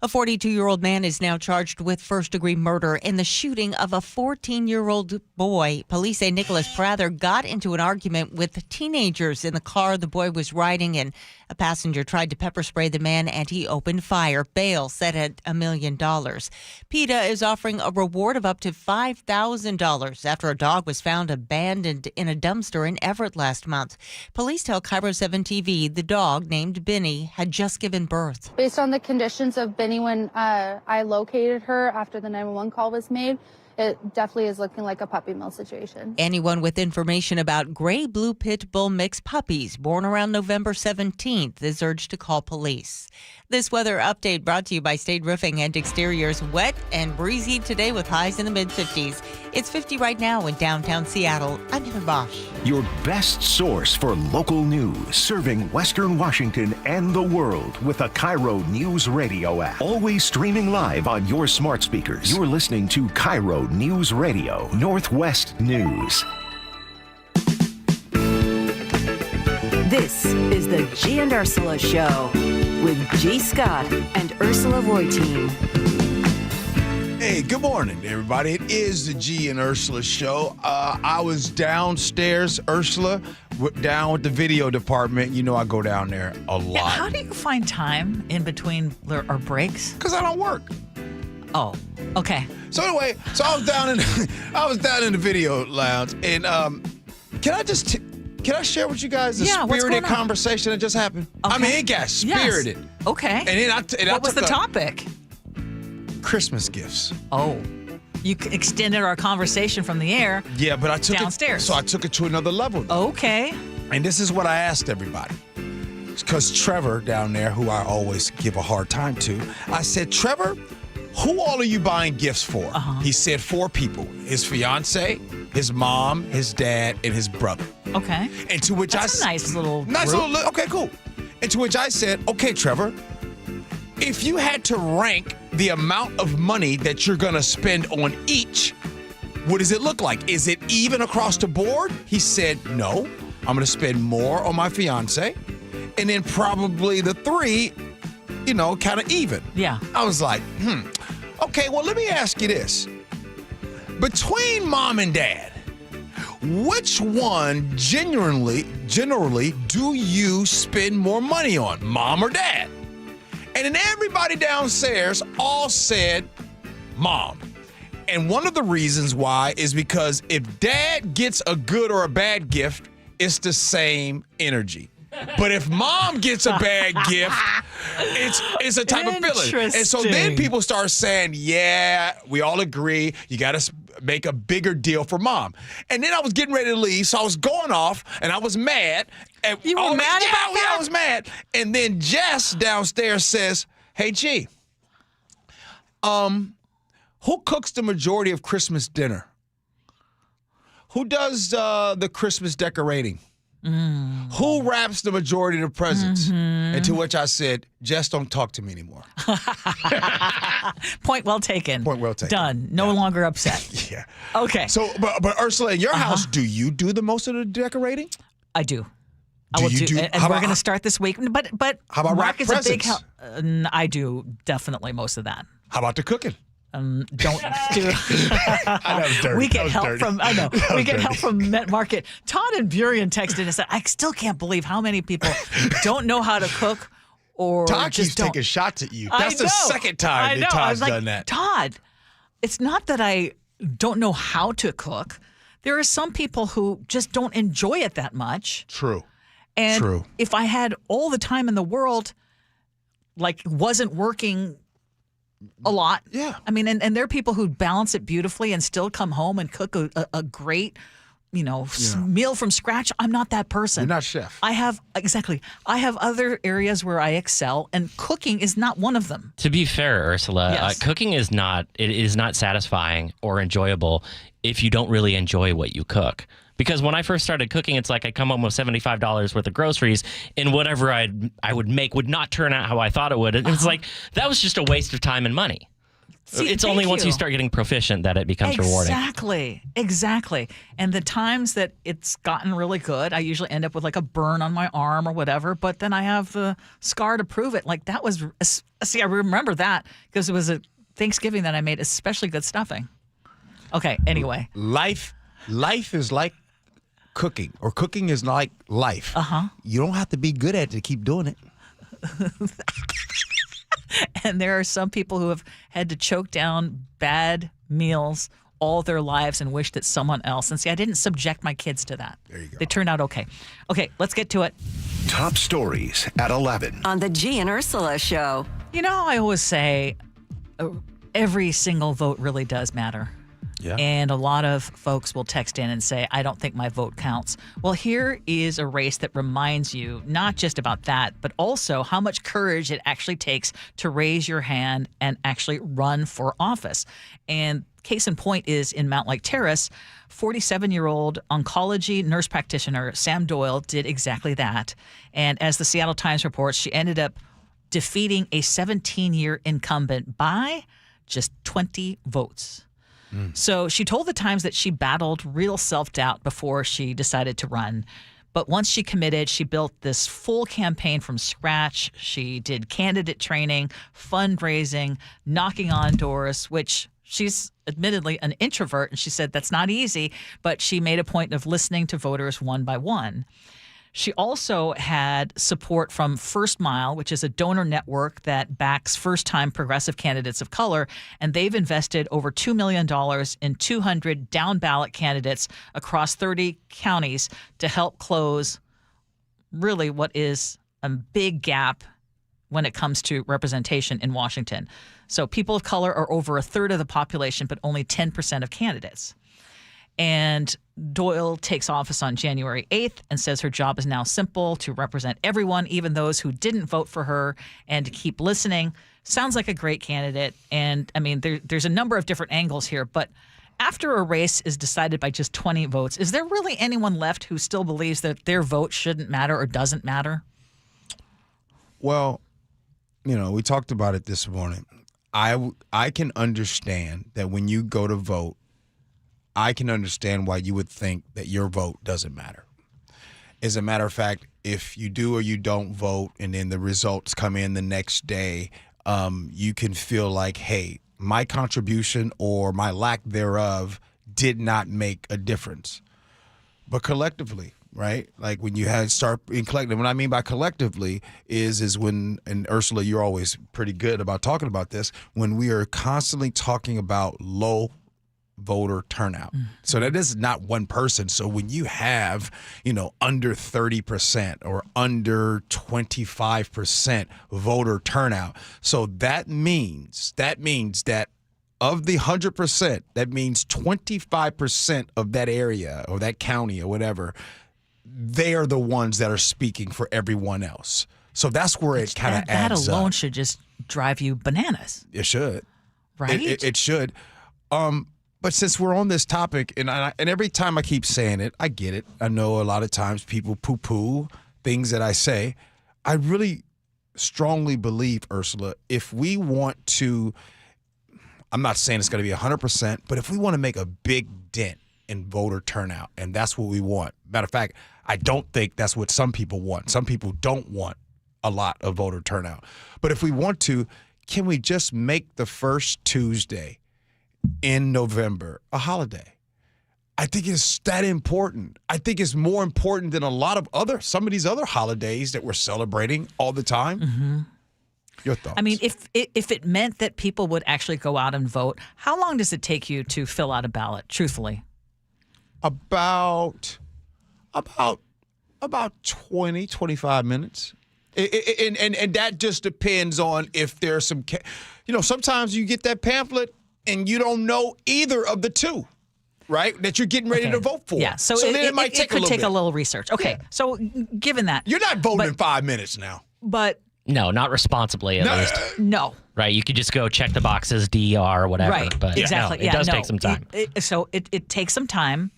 A 42-year-old man is now charged with first-degree murder in the shooting of a 14-year-old boy. Police say Nicholas Prather got into an argument with teenagers in the car the boy was riding in. A passenger tried to pepper spray the man, and he opened fire. Bail set at $1 million. PETA is offering a reward of up to $5,000 after a dog was found abandoned in a dumpster in Everett last month. Police tell KIRO 7 TV the dog, named Benny, had just given birth. Based on the conditions of Benny when I located her after the 911 call was made, it definitely is looking like a puppy mill situation. Anyone with information about gray blue pit bull mixed puppies born around November 17th is urged to call police. This weather update brought to you by State Roofing and Exteriors. Wet and breezy today with highs in the mid-50s. It's 50 right now in downtown Seattle. I'm Heather Bosch. Your best source for local news, serving Western Washington and the world with the KIRO Newsradio App. Always streaming live on your smart speakers. You're listening to KIRO Newsradio, Northwest News. This is the Gee and Ursula Show with G. Scott and Ursula Reutin. Hey, good morning, everybody. It is the Gee and Ursula Show. I was downstairs, Ursula, down with the video department. You know I go down there a lot. Yeah, how do you find time in between our breaks? Because I don't work. Oh, okay. So anyway, I was down in the video lounge, and can I share with you guys the spirited conversation that just happened? Okay. I mean, it got spirited. Yes. Okay. And then what was the topic? Christmas gifts. Oh, you extended our conversation from the air. Yeah, but I took downstairs. So I took it to another level. Okay. And this is what I asked everybody. Because Trevor down there, who I always give a hard time to, I said, Trevor, who all are you buying gifts for? He said 4 people. His fiance, his mom, his dad, and his brother. Okay. And to which That's a nice little group. Okay, cool. And to which I said, okay, Trevor, if you had to rank the amount of money that you're going to spend on each, what does it look like? Is it even across the board? He said, no, I'm going to spend more on my fiance. And then probably the 3, kind of even. Yeah. I was like, Okay, well, let me ask you this. Between mom and dad, which one generally do you spend more money on, mom or dad? And then everybody downstairs all said mom. And one of the reasons why is because if dad gets a good or a bad gift, it's the same energy. But if mom gets a bad gift, it's a type of feeling. And so then people start saying, yeah, we all agree, you got to make a bigger deal for mom. And then I was getting ready to leave, so I was going off, and I was mad. And you were mad about that? Yeah, I was mad. And then Jess downstairs says, hey, G, who cooks the majority of Christmas dinner? Who does the Christmas decorating? Who wraps the majority of the presents? And to which I said, Jess, don't talk to me anymore. Point well taken. Point well taken. Done. No longer upset. Yeah. Okay. So, but Ursula, in your house, do you do the most of the decorating? I do. I will do. And we're going to start this week. But how about Mark wrap is presents? a big help. I do definitely most of that. How about the cooking? Don't do. I know, it's dirty. We get help dirty. from. I know we get help from Met Market. Todd and Burien texted and said, "I still can't believe how many people don't know how to cook or Todd just keeps taking shots at you. I That's the know. second time that Todd's done that. Todd, it's not that I don't know how to cook. There are some people who just don't enjoy it that much. True. And True. if I had all the time in the world, like wasn't working a lot. Yeah. I mean, and there are people who balance it beautifully and still come home and cook a great, meal from scratch. I'm not that person. You're not chef. I have other areas where I excel, and cooking is not one of them. To be fair, Ursula, Yes. cooking is not satisfying or enjoyable if you don't really enjoy what you cook. Because when I first started cooking, it's like I come home with $75 worth of groceries, and whatever I would make would not turn out how I thought it would. And it's like, that was just a waste of time and money. See, it's only once you start getting proficient that it becomes rewarding. Exactly. And the times that it's gotten really good, I usually end up with like a burn on my arm or whatever, but then I have the scar to prove it. Like that was, I remember that because it was a Thanksgiving that I made especially good stuffing. Okay, anyway. Life is like cooking, or cooking is like life. You don't have to be good at it to keep doing it. And there are some people who have had to choke down bad meals all their lives and wish that someone else. And see, I didn't subject my kids to that. There you go. They turned out okay. Okay, let's get to it. Top stories at 11. On the Gee and Ursula Show. I always say every single vote really does matter. Yeah. And a lot of folks will text in and say, I don't think my vote counts. Well, here is a race that reminds you not just about that, but also how much courage it actually takes to raise your hand and actually run for office. And case in point is in Mount Lake Terrace, 47-year-old oncology nurse practitioner Sam Doyle did exactly that. And as the Seattle Times reports, she ended up defeating a 17-year incumbent by just 20 votes. So she told the Times that she battled real self-doubt before she decided to run. But once she committed, she built this full campaign from scratch. She did candidate training, fundraising, knocking on doors, which she's admittedly an introvert. And she said that's not easy, but she made a point of listening to voters one by one. She also had support from First Mile, which is a donor network that backs first-time progressive candidates of color, and they've invested over $2 million in 200 down-ballot candidates across 30 counties to help close really what is a big gap when it comes to representation in Washington. So people of color are over a third of the population, but only 10% of candidates. And Doyle takes office on January 8th and says her job is now simple: to represent everyone, even those who didn't vote for her, and to keep listening. Sounds like a great candidate. And I mean, there's a number of different angles here, but after a race is decided by just 20 votes, is there really anyone left who still believes that their vote shouldn't matter or doesn't matter? Well, we talked about it this morning. I can understand that when you go to vote, I can understand why you would think that your vote doesn't matter. As a matter of fact, if you do or you don't vote and then the results come in the next day, you can feel like, hey, my contribution or my lack thereof did not make a difference. But collectively, right? Like when you start in collective, what I mean by collectively is when, and Ursula, you're always pretty good about talking about this, when we are constantly talking about low voter turnout. So that is not one person. So when you have, under 30% or under 25% voter turnout, so that means that of the 100%, that means 25% of that area or that county or whatever, they are the ones that are speaking for everyone else. So that's where it kind of adds that alone up. should just drive you bananas. It should. Right? It should. But since we're on this topic, and every time I keep saying it, I get it. I know a lot of times people poo-poo things that I say. I really strongly believe, Ursula, if we want to, I'm not saying it's going to be 100%, but if we want to make a big dent in voter turnout, and that's what we want. Matter of fact, I don't think that's what some people want. Some people don't want a lot of voter turnout. But if we want to, can we just make the first Tuesday in November a holiday? I think it's that important. I think it's more important than some of these other holidays that we're celebrating all the time. Mm-hmm. Your thoughts? I mean, if it meant that people would actually go out and vote, how long does it take you to fill out a ballot, truthfully? About 20, 25 minutes. And that just depends on if there's some, sometimes you get that pamphlet and you don't know either of the two, right? That you're getting ready to vote for. Yeah, so then it might take a little research. Okay, Yeah. so given that. You're not voting in 5 minutes now. But. No, not responsibly, at least. No. Right, you could just go check the boxes, DER, or whatever. Right, But exactly. No, it does take some time. It takes some time.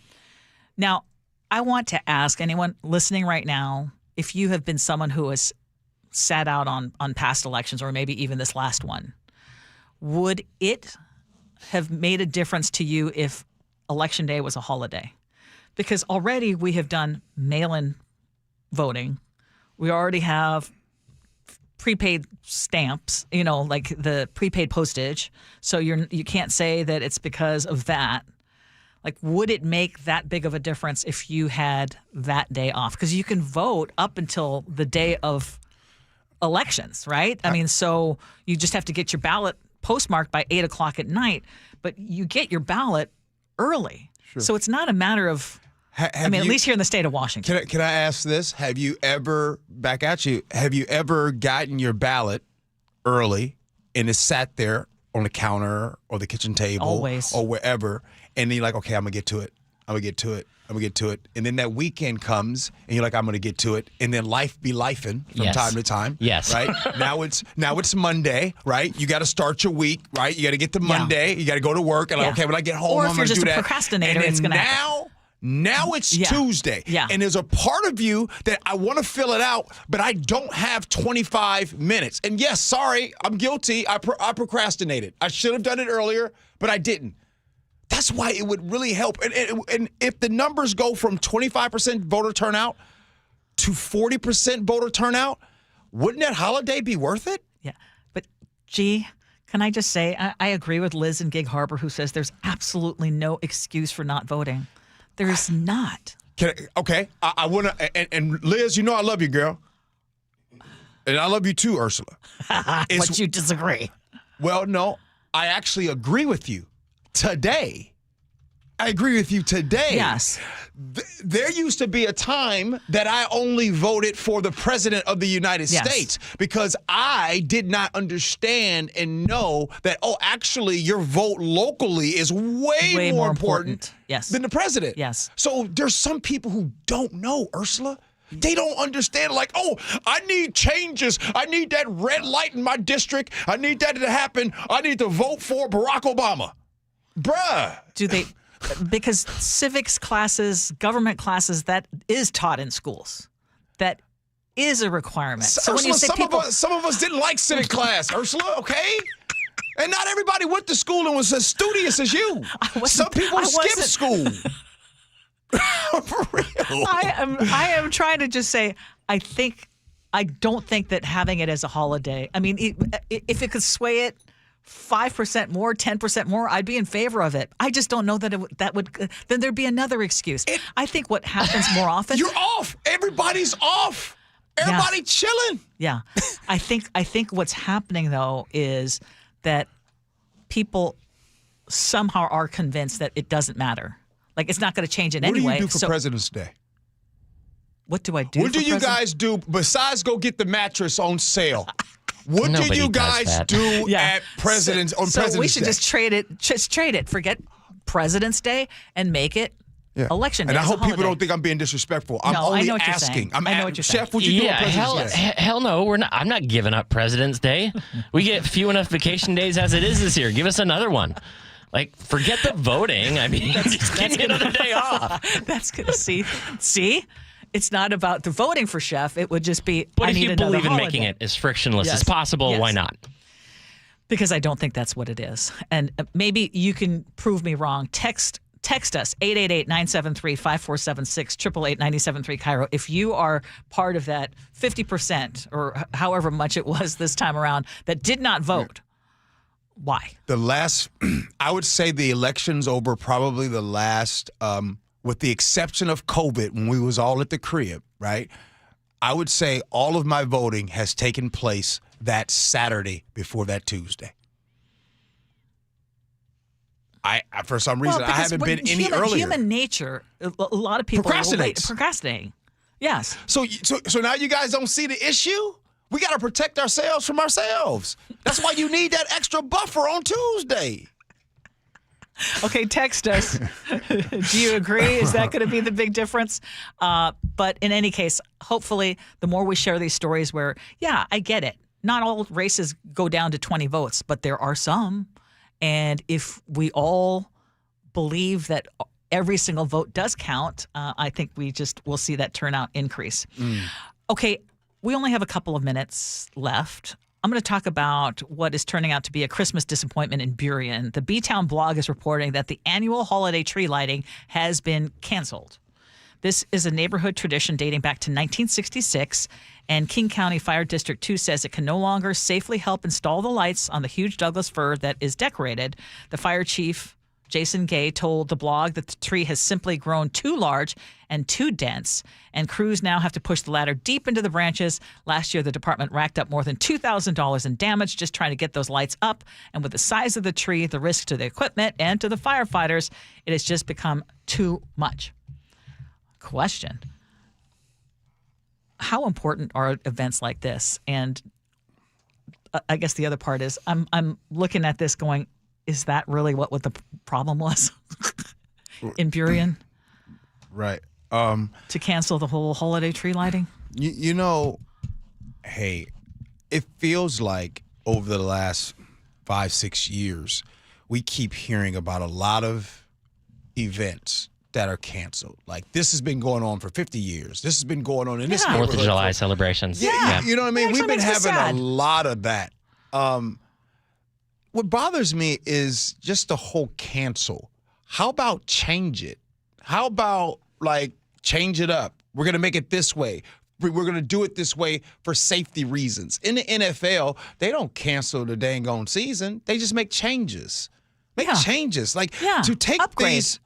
Now, I want to ask anyone listening right now, if you have been someone who has sat out on past elections or maybe even this last one, would it have made a difference to you if Election Day was a holiday? Because already we have done mail-in voting. We already have prepaid stamps, like the prepaid postage. So you can't say that it's because of that. Like, would it make that big of a difference if you had that day off? Because you can vote up until the day of elections, right? I mean, so you just have to get your ballot postmarked by 8 o'clock at night, but you get your ballot early. Sure. So it's not a matter of, at least here in the state of Washington. Can I ask this? Have you ever gotten your ballot early and it sat there on the counter or the kitchen table Always. or wherever, and then you're like, okay, I'm gonna get to it. And then that weekend comes, and you're like, I'm gonna get to it. And then life be lifing from Yes. time to time. Yes. Right? now it's Monday, right? You got to start your week, right? You got to get to Monday. You got to go to work, and like, okay, when I get home, Or I'm if you're gonna just do a that. procrastinator, and it's then gonna happen. Now it's Tuesday. Yeah. And there's a part of you that I want to fill it out, but I don't have 25 minutes. And yes, sorry, I'm guilty. I procrastinated. I should have done it earlier, but I didn't. That's why it would really help. And if the numbers go from 25% voter turnout to 40% voter turnout, wouldn't that holiday be worth it? Yeah. But, Gee, can I just say, I agree with Liz in Gig Harbor, who says there's absolutely no excuse for not voting. There is not. I want to, and Liz, you know I love you, girl. And I love you too, Ursula. But you disagree. Well, no, I actually agree with you today. I agree with you today. Yes. There used to be a time that I only voted for the president of the United States because I did not understand and know that, actually, your vote locally is way more important than the president. Yes. So there's some people who don't know, Ursula. They don't understand, like, I need changes. I need that red light in my district. I need that to happen. I need to vote for Barack Obama. Bruh. Do they? Because civics classes, government classes, that is taught in schools. That is a requirement. So when you say some of us didn't like civic class, Ursula, okay? And not everybody went to school and was as studious as you. Some people skipped school. For real. I am trying to just say, I don't think that having it as a holiday, I mean, if it could sway it 5% more, 10% more, I'd be in favor of it. I just don't know that that would, then there'd be another excuse. I think what happens more often. You're off. Everybody's off. Everybody chilling. Yeah. I think what's happening, though, is that people somehow are convinced that it doesn't matter. Like, it's not going to change it anyway. What do you do for President's Day? What do I do What do you guys do besides go get the mattress on sale? What Nobody do you does guys that. do at President's on so President's we should Day? just trade it. Forget President's Day and make it Election Day. And I as a hope people holiday. don't think I'm being disrespectful. I'm No, I only know what you're asking. saying. I'm I know what you're saying. Chef, would you do a President's Day? Hell no. I'm not giving up President's Day. We get few enough vacation days as it is this year. Give us another one. Like, forget the voting. I mean, just give me another day off. That's good to see. See? It's not about the voting for Chef. It would just be, But I if need you another believe in holiday. making it as frictionless Yes. as possible, Yes. why not? Because I don't think that's what it is. And maybe you can prove me wrong. Text us, 888-973-5476, 888-973 KIRO. If you are part of that 50% or however much it was this time around that did not vote, why? I would say the elections over probably the last, with the exception of COVID, when we was all at the crib, right? I would say all of my voting has taken place that Saturday before that Tuesday. I for some reason, I haven't been any earlier. Human nature, a lot of people procrastinating. Yes. So now you guys don't see the issue? We got to protect ourselves from ourselves. That's why you need that extra buffer on Tuesday. Okay, text us. Do you agree? Is that going to be the big difference? But in any case, hopefully, the more we share these stories where, yeah, I get it. Not all races go down to 20 votes, but there are some. And if we all believe that every single vote does count, I think we'll see that turnout increase. Okay, we only have a couple of minutes left. I'm going to talk about what is turning out to be a Christmas disappointment in Burien. The B-Town blog is reporting that the annual holiday tree lighting has been canceled. This is a neighborhood tradition dating back to 1966, and King County Fire District 2 says it can no longer safely help install the lights on the huge Douglas fir that is decorated. The fire chief, Jason Gay, told the blog that the tree has simply grown too large and too dense, and crews now have to push the ladder deep into the branches. Last year, the department racked up more than $2,000 in damage just trying to get those lights up. And with the size of the tree, the risk to the equipment and to the firefighters, it has just become too much. Question: how important are events like this? And I guess the other part is I'm looking at this going, is that really what the problem was in Burien? Right. To cancel the whole holiday tree lighting? You know, hey, it feels like over the last 5-6 years, we keep hearing about a lot of events that are canceled. Like, this has been going on for 50 years. This has been going on in this neighborhood. 4th of July celebrations. Yeah. You know what I mean? We've been having a sad. lot of that. What bothers me is just the whole cancel. How about change it? How about, like, change it up? We're going to make it this way. We're going to do it this way for safety reasons. In the NFL, they don't cancel the dang on season. They just make changes. Make changes. Like, to take these...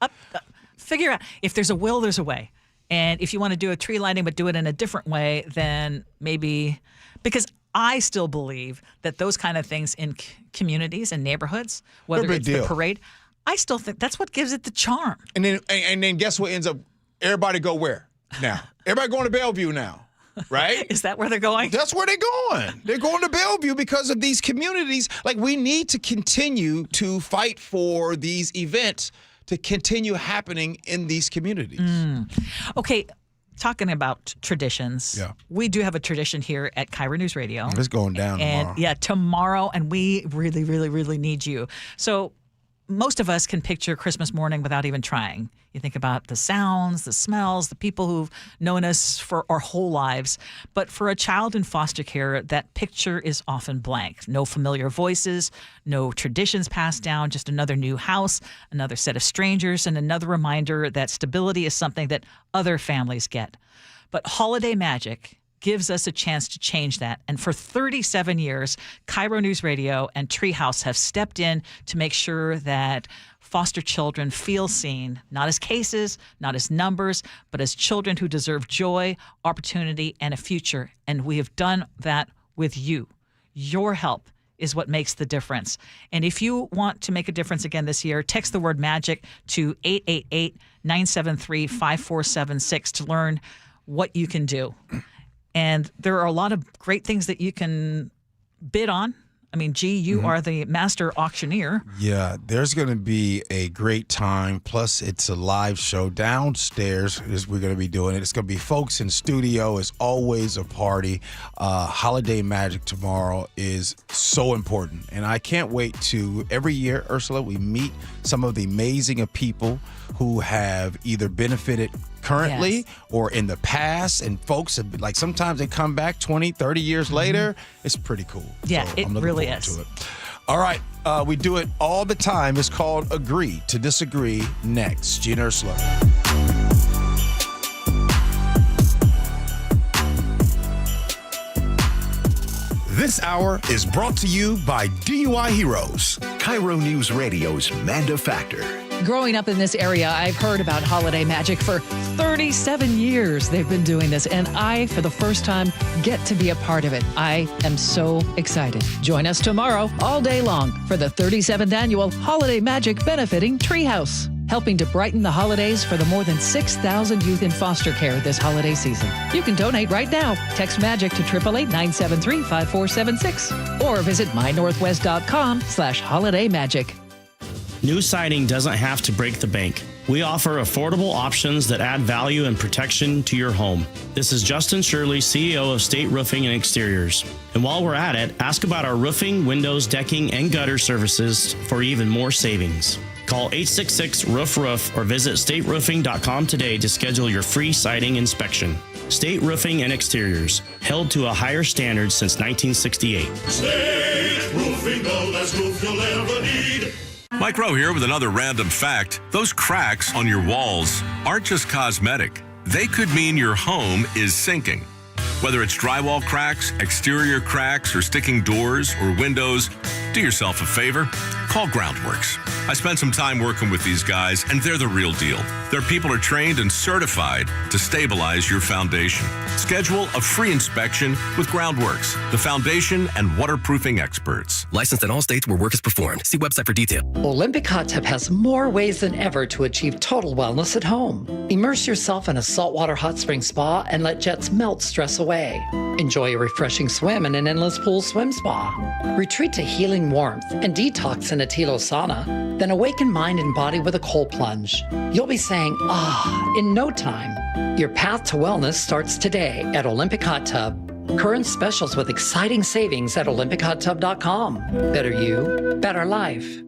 Figure out, if there's a will, there's a way. And if you want to do a tree lighting but do it in a different way, then maybe... Because I still believe that those kind of things in communities and neighborhoods, whether it's the parade, I still think that's what gives it the charm. And then guess what ends up? Everybody go where now? Everybody going to Bellevue now, right? Is that where they're going? That's where they're going. They're going to Bellevue because of these communities. Like, we need to continue to fight for these events to continue happening in these communities. Okay, talking about traditions, we do have a tradition here at KIRO News Radio. It's going down tomorrow. Tomorrow, and we really, really, really need you. So most of us can picture Christmas morning without even trying. You think about the sounds, the smells, the people who've known us for our whole lives. But for a child in foster care, that picture is often blank. No familiar voices, no traditions passed down, just another new house, another set of strangers, and another reminder that stability is something that other families get. But holiday magic gives us a chance to change that. And for 37 years, KIRO News Radio and Treehouse have stepped in to make sure that foster children feel seen, not as cases, not as numbers, but as children who deserve joy, opportunity, and a future. And we have done that with you. Your help is what makes the difference. And if you want to make a difference again this year, text the word MAGIC to 888-973-5476 to learn what you can do. And there are a lot of great things that you can bid on. I mean, Gee, you are the master auctioneer. Yeah, there's going to be a great time. Plus, it's a live show downstairs. We're going to be doing it. It's going to be folks in studio. It's always a party. Holiday magic tomorrow is so important. And I can't wait to, every year, Ursula, we meet some of the amazing people who have either benefited currently or in the past, and folks have, like, sometimes they come back 20, 30 years later. It's pretty cool. Yeah, so it really is. to it. All right, we do it all the time. It's called Agree to Disagree. Next, Gee and Ursula. This hour is brought to you by DUI Heroes, KIRO News Radio's Manda Factor. Growing up in this area, I've heard about holiday magic for 37 years. They've been doing this, and I, for the first time, get to be a part of it. I am so excited. Join us tomorrow, all day long, for the 37th annual Holiday Magic benefiting Treehouse, helping to brighten the holidays for the more than 6,000 youth in foster care this holiday season. You can donate right now. Text MAGIC to 888-973-5476 or visit mynorthwest.com/holidaymagic. New siding doesn't have to break the bank. We offer affordable options that add value and protection to your home. This is Justin Shirley, CEO of State Roofing and Exteriors. And while we're at it, ask about our roofing, windows, decking, and gutter services for even more savings. Call 866-ROOF-ROOF or visit stateroofing.com today to schedule your free siding inspection. State Roofing and Exteriors, held to a higher standard since 1968. State Roofing, the best roof you'll ever need. Mike Rowe here with another random fact. Those cracks on your walls aren't just cosmetic. They could mean your home is sinking. Whether it's drywall cracks, exterior cracks, or sticking doors or windows, Do yourself a favor. Call Groundworks. I spent some time working with these guys, and they're the real deal. Their people are trained and certified to stabilize your foundation. Schedule a free inspection with Groundworks, the foundation and waterproofing experts. Licensed in all states where work is performed. See website for detail. Olympic Hot Tub has more ways than ever to achieve total wellness at home. Immerse yourself in a saltwater hot spring spa and let jets melt stress away. Enjoy a refreshing swim in an endless pool swim spa. Retreat to healing warmth and detox in a Tilo sauna. Then awaken mind and body with a cold plunge. You'll be saying, ah, in no time. Your path to wellness starts today at Olympic Hot Tub. Current specials with exciting savings at OlympicHotTub.com. Better you, better life.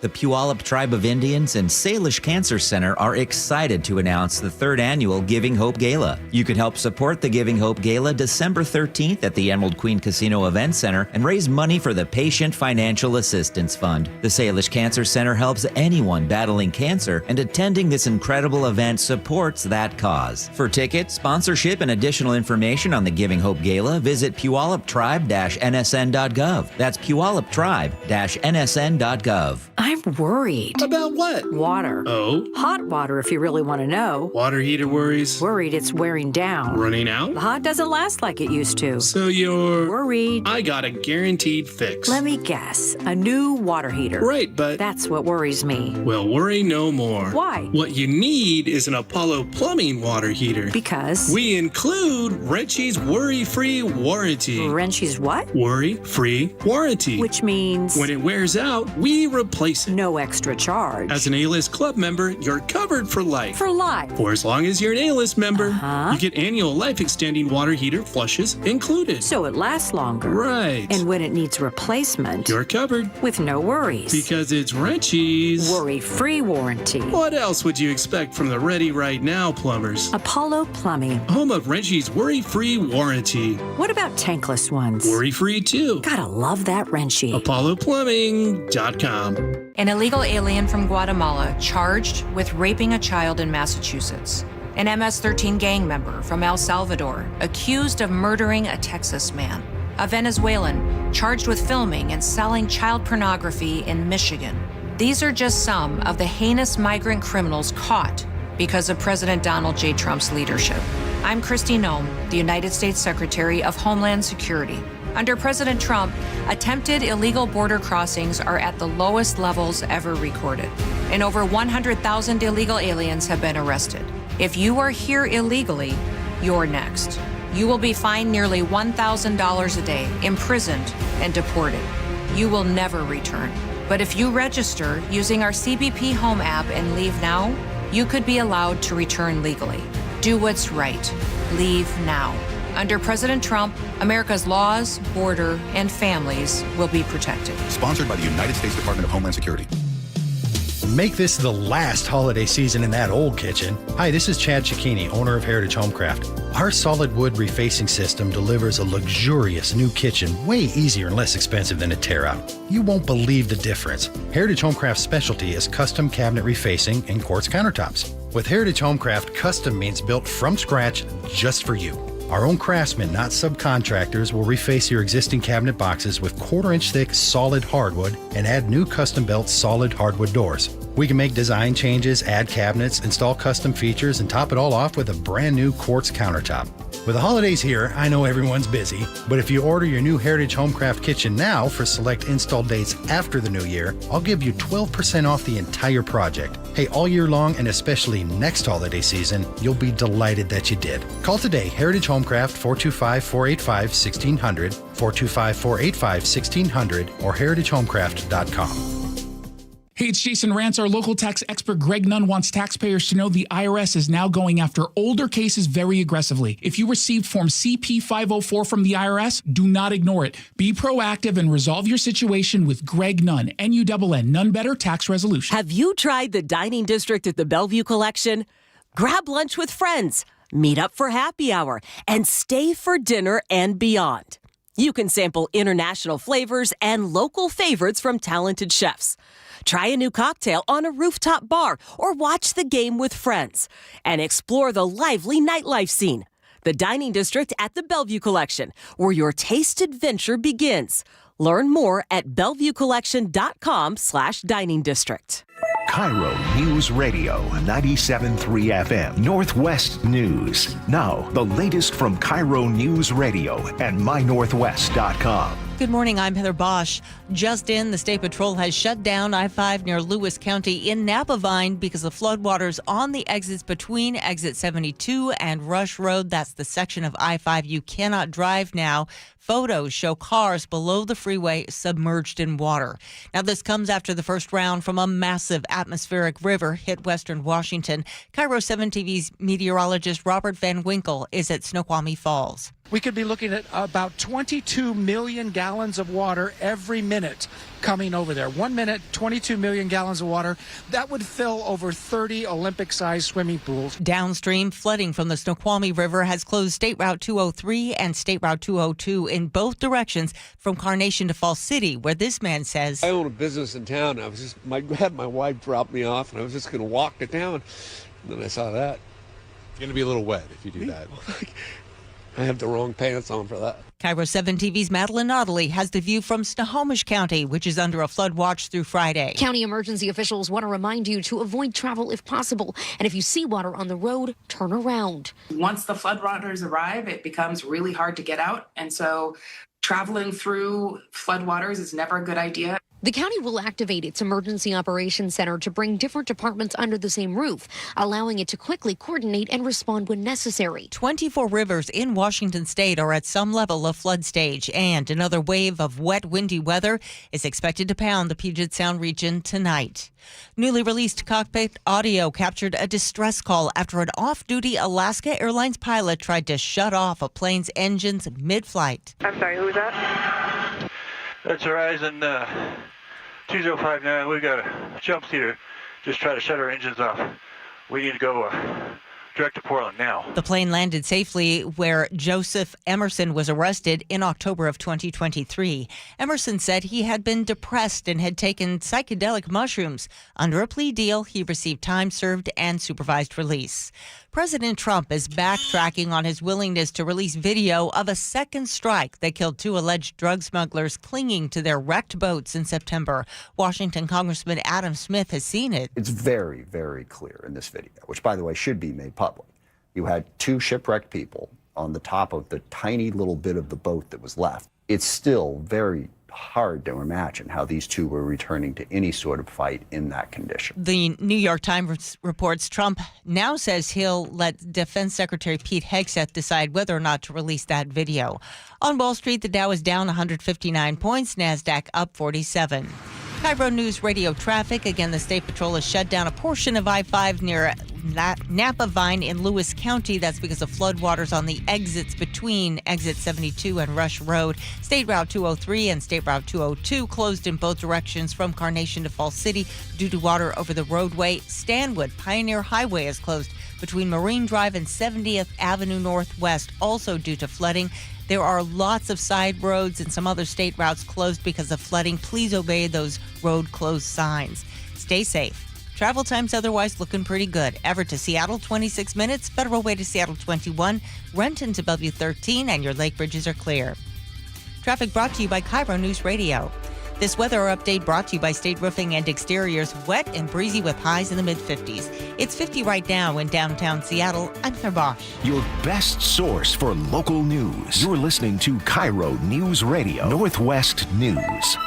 The Puyallup Tribe of Indians and Salish Cancer Center are excited to announce the 3rd annual Giving Hope Gala. You can help support the Giving Hope Gala December 13th at the Emerald Queen Casino Event Center and raise money for the Patient Financial Assistance Fund. The Salish Cancer Center helps anyone battling cancer, and attending this incredible event supports that cause. For tickets, sponsorship, and additional information on the Giving Hope Gala, visit puyalluptribe-nsn.gov. That's puyalluptribe-nsn.gov. I'm worried. About what? Water. Oh? Hot water, if you really want to know. Water heater worries? Worried it's wearing down. Running out? The hot doesn't last like it used to. So you're... worried. I got a guaranteed fix. Let me guess. A new water heater. Right, but... that's what worries me. Well, worry no more. Why? What you need is an Apollo Plumbing water heater. Because? We include Wrenchy's worry-free warranty. Wrenchy's what? Worry-free warranty. Which means? When it wears out, we replace it. No extra charge. As an A-List Club member, you're covered for life. For life? For as long as you're an A-List member. You get annual life-extending water heater flushes included. So it lasts longer. Right. And when it needs replacement, you're covered. With no worries. Because it's Wrenchy's worry-free warranty. What else would you expect from the Ready Right Now plumbers? Apollo Plumbing. Home of Wrenchy's worry-free warranty. What about tankless ones? Worry-free too. Gotta love that Wrenchy. ApolloPlumbing.com. An illegal alien from Guatemala charged with raping a child in Massachusetts. An MS-13 gang member from El Salvador accused of murdering a Texas man. A Venezuelan charged with filming and selling child pornography in Michigan. These are just some of the heinous migrant criminals caught because of President Donald J. Trump's leadership. I'm Kristi Noem, the United States Secretary of Homeland Security. Under President Trump, attempted illegal border crossings are at the lowest levels ever recorded, and over 100,000 illegal aliens have been arrested. If you are here illegally, you're next. You will be fined nearly $1,000 a day, imprisoned, and deported. You will never return. But if you register using our CBP Home app and leave now, you could be allowed to return legally. Do what's right. Leave now. Under President Trump, America's laws, border, and families will be protected. Sponsored by the United States Department of Homeland Security. Make this the last holiday season in that old kitchen. Hi, this is Chad Cicchini, owner of Heritage Homecraft. Our solid wood refacing system delivers a luxurious new kitchen way easier and less expensive than a tear-out. You won't believe the difference. Heritage Homecraft's specialty is custom cabinet refacing and quartz countertops. With Heritage Homecraft, custom means built from scratch just for you. Our own craftsmen, not subcontractors, will reface your existing cabinet boxes with 1/4-inch thick solid hardwood and add new custom-built solid hardwood doors. We can make design changes, add cabinets, install custom features, and top it all off with a brand new quartz countertop. With the holidays here, I know everyone's busy, but if you order your new Heritage Homecraft kitchen now for select install dates after the new year, I'll give you 12% off the entire project. Hey, all year long and especially next holiday season, you'll be delighted that you did. Call today, Heritage Homecraft, 425-485-1600, 425-485-1600, or heritagehomecraft.com. Hey, it's Jason Rantz. Our local tax expert Greg Nunn wants taxpayers to know the IRS is now going after older cases very aggressively. If you received Form CP-504 from the IRS, do not ignore it. Be proactive and resolve your situation with Greg Nunn, N-U-N-N, None Better Tax Resolution. Have you tried the dining district at the Bellevue Collection? Grab lunch with friends, meet up for happy hour, and stay for dinner and beyond. You can sample international flavors and local favorites from talented chefs. Try a new cocktail on a rooftop bar or watch the game with friends and explore the lively nightlife scene. The Dining District at the Bellevue Collection, where your taste adventure begins. Learn more at BellevueCollection.com/dining district. KIRO News Radio 97.3 FM, Northwest News. Now, the latest from KIRO News Radio and mynorthwest.com. Good morning, I'm Heather Bosch. Just in, the State Patrol has shut down I-5 near Lewis County in Napavine because of floodwaters on the exits between exit 72 and Rush Road. That's the section of I-5 you cannot drive now. Photos show cars below the freeway submerged in water. Now, this comes after the first round from a massive atmospheric river hit western Washington. KIRO 7 TV's meteorologist Robert Van Winkle is at Snoqualmie Falls. We could be looking at about 22 million gallons of water every minute coming over there. 1 minute, 22 million gallons of water. That would fill over 30 Olympic-sized swimming pools. Downstream, flooding from the Snoqualmie River has closed State Route 203 and State Route 202 in both directions from Carnation to Falls City, where this man says, I own a business in town. I had my wife drop me off, and I was just going to walk to town. And then I saw that. It's going to be a little wet if you do that. I have the wrong pants on for that. KIRO 7 TV's Madeline Notley has the view from Snohomish County, which is under a flood watch through Friday. County emergency officials want to remind you to avoid travel if possible. And if you see water on the road, turn around. Once the floodwaters arrive, it becomes really hard to get out. And so traveling through floodwaters is never a good idea. The county will activate its emergency operations center to bring different departments under the same roof, allowing it to quickly coordinate and respond when necessary. 24 rivers in Washington state are at some level of flood stage, and another wave of wet, windy weather is expected to pound the Puget Sound region tonight. Newly released cockpit audio captured a distress call after an off-duty Alaska Airlines pilot tried to shut off a plane's engines mid-flight. I'm sorry, who was that? That's Horizon 2059. We got a jump seater. Just try to shut our engines off. We need to go direct to Portland now. The plane landed safely where Joseph Emerson was arrested in October of 2023. Emerson said he had been depressed and had taken psychedelic mushrooms. Under a plea deal, he received time served and supervised release. President Trump is backtracking on his willingness to release video of a second strike that killed 2 alleged drug smugglers clinging to their wrecked boats in September. Washington Congressman Adam Smith has seen it. It's very, very clear in this video, which, by the way, should be made public. You had 2 shipwrecked people on the top of the tiny little bit of the boat that was left. It's still very hard to imagine how these 2 were returning to any sort of fight in that condition. The New York Times reports Trump now says he'll let Defense Secretary Pete Hegseth decide whether or not to release that video. On Wall Street, the Dow is down 159 points, NASDAQ up 47. KIRO News Radio traffic. Again, the State Patrol has shut down a portion of I-5 near Napavine in Lewis County. That's because of floodwaters on the exits between exit 72 and Rush Road. State Route 203 and State Route 202 closed in both directions from Carnation to Falls City due to water over the roadway. Stanwood Pioneer Highway is closed between Marine Drive and 70th Avenue Northwest, also due to flooding. There are lots of side roads and some other state routes closed because of flooding. Please obey those road closed signs. Stay safe. Travel times otherwise looking pretty good. Everett to Seattle, 26 minutes. Federal Way to Seattle, 21. Renton to Bellevue, 13. And your lake bridges are clear. Traffic brought to you by KIRO News Radio. This weather update brought to you by State Roofing and Exteriors. Wet and breezy with highs in the mid-50s. It's 50 right now in downtown Seattle. I'm Heather Bosch. Your best source for local news. You're listening to KIRO News Radio, Northwest News.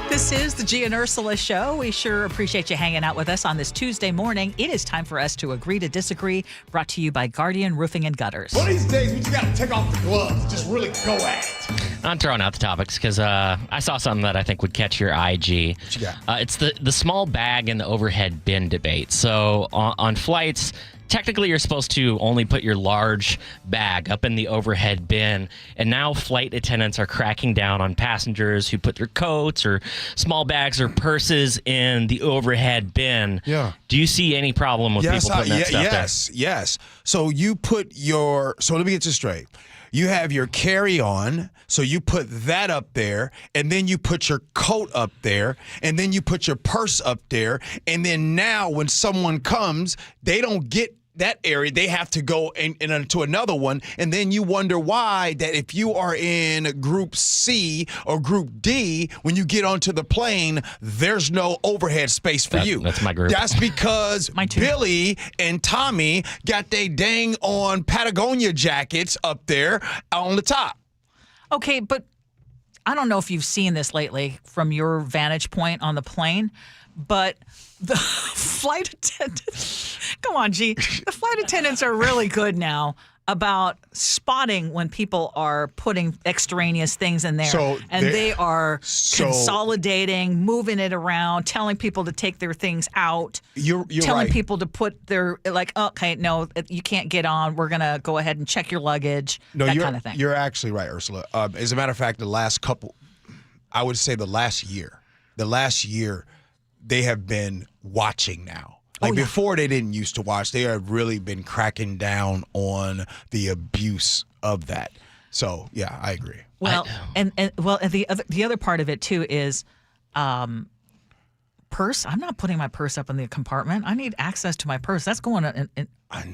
This is the Gee and Ursula Show. We sure appreciate you hanging out with us on this Tuesday morning. It is time for us to agree to disagree. Brought to you by Guardian Roofing and Gutters. One of these days, we just got to take off the gloves. Just really go at it. I'm throwing out the topics because I saw something that I think would catch your eye, G. What you got? It's the small bag and the overhead bin debate. So on flights, technically you're supposed to only put your large bag up in the overhead bin, and now flight attendants are cracking down on passengers who put their coats or small bags or purses in the overhead bin. Yeah. Do you see any problem with people putting that stuff there? Yes. So you put your, so let me get this straight. You have your carry-on, so you put that up there, and then you put your coat up there, and then you put your purse up there, and then now when someone comes, they don't get that area, they have to go into another one, and then you wonder why that if you are in Group C or Group D, when you get onto the plane, there's no overhead space for you. That's my group. That's because Billy and Tommy got they dang on Patagonia jackets up there on the top. Okay, but I don't know if you've seen this lately from your vantage point on the plane, but the flight attendants, come on, G, the flight attendants are really good now about spotting when people are putting extraneous things in there. And they are consolidating, moving it around, telling people to take their things out. You're telling right. people to put their, like, okay, no, you can't get on. We're going to go ahead and check your luggage, that kind of thing. You're actually right, Ursula. As a matter of fact, the last year, they have been watching now. Like before, they didn't used to watch. They have really been cracking down on the abuse of that. So yeah, I agree. Well, and the other part of it too is purse. I'm not putting my purse up in the compartment. I need access to my purse. That's going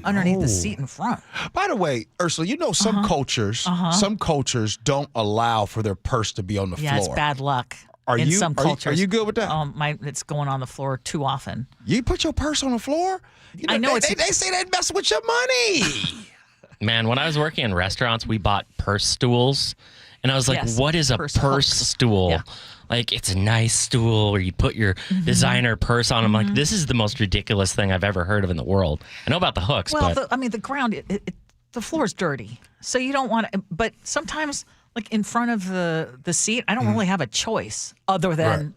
underneath the seat in front. By the way, Ursula, you know some cultures don't allow for their purse to be on the floor. Yeah, it's bad luck. In some cultures. Are you good with that? It's going on the floor too often. You put your purse on the floor? I know they say that mess with your money. Man, when I was working in restaurants, we bought purse stools. And I was like, what is a purse stool? Yeah. Like, it's a nice stool where you put your designer purse on. I'm like, this is the most ridiculous thing I've ever heard of in the world. I know about the hooks, but... the ground, the floor is dirty. So you don't want to... But sometimes... Like in front of the seat, I don't really have a choice other than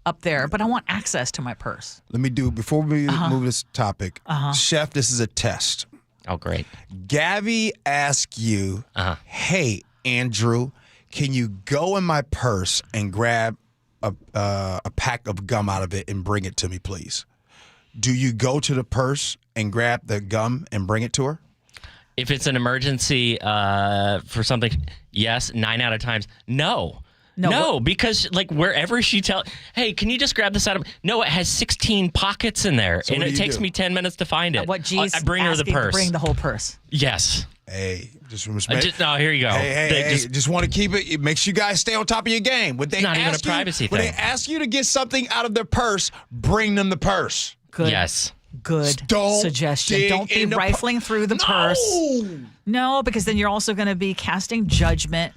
up there, but I want access to my purse. Before we move this topic, Chef, this is a test. Oh, great. Gabby asked you, hey, Andrew, can you go in my purse and grab a pack of gum out of it and bring it to me, please? Do you go to the purse and grab the gum and bring it to her? If it's an emergency for something, yes. 9 out of times, no. Because like wherever she hey, can you just grab this out of? No, it has 16 pockets in there, and it takes me 10 minutes to find it. What G's I bring her the purse. Bring the whole purse. Yes. Hey, just respect. Here you go. Hey, just want to keep it. It makes you guys stay on top of your game. When they not even a privacy thing. When they ask you to get something out of their purse, bring them the purse. Good. Yes. Good Don't suggestion. Don't be rifling through the purse. No, because then you're also going to be casting judgment.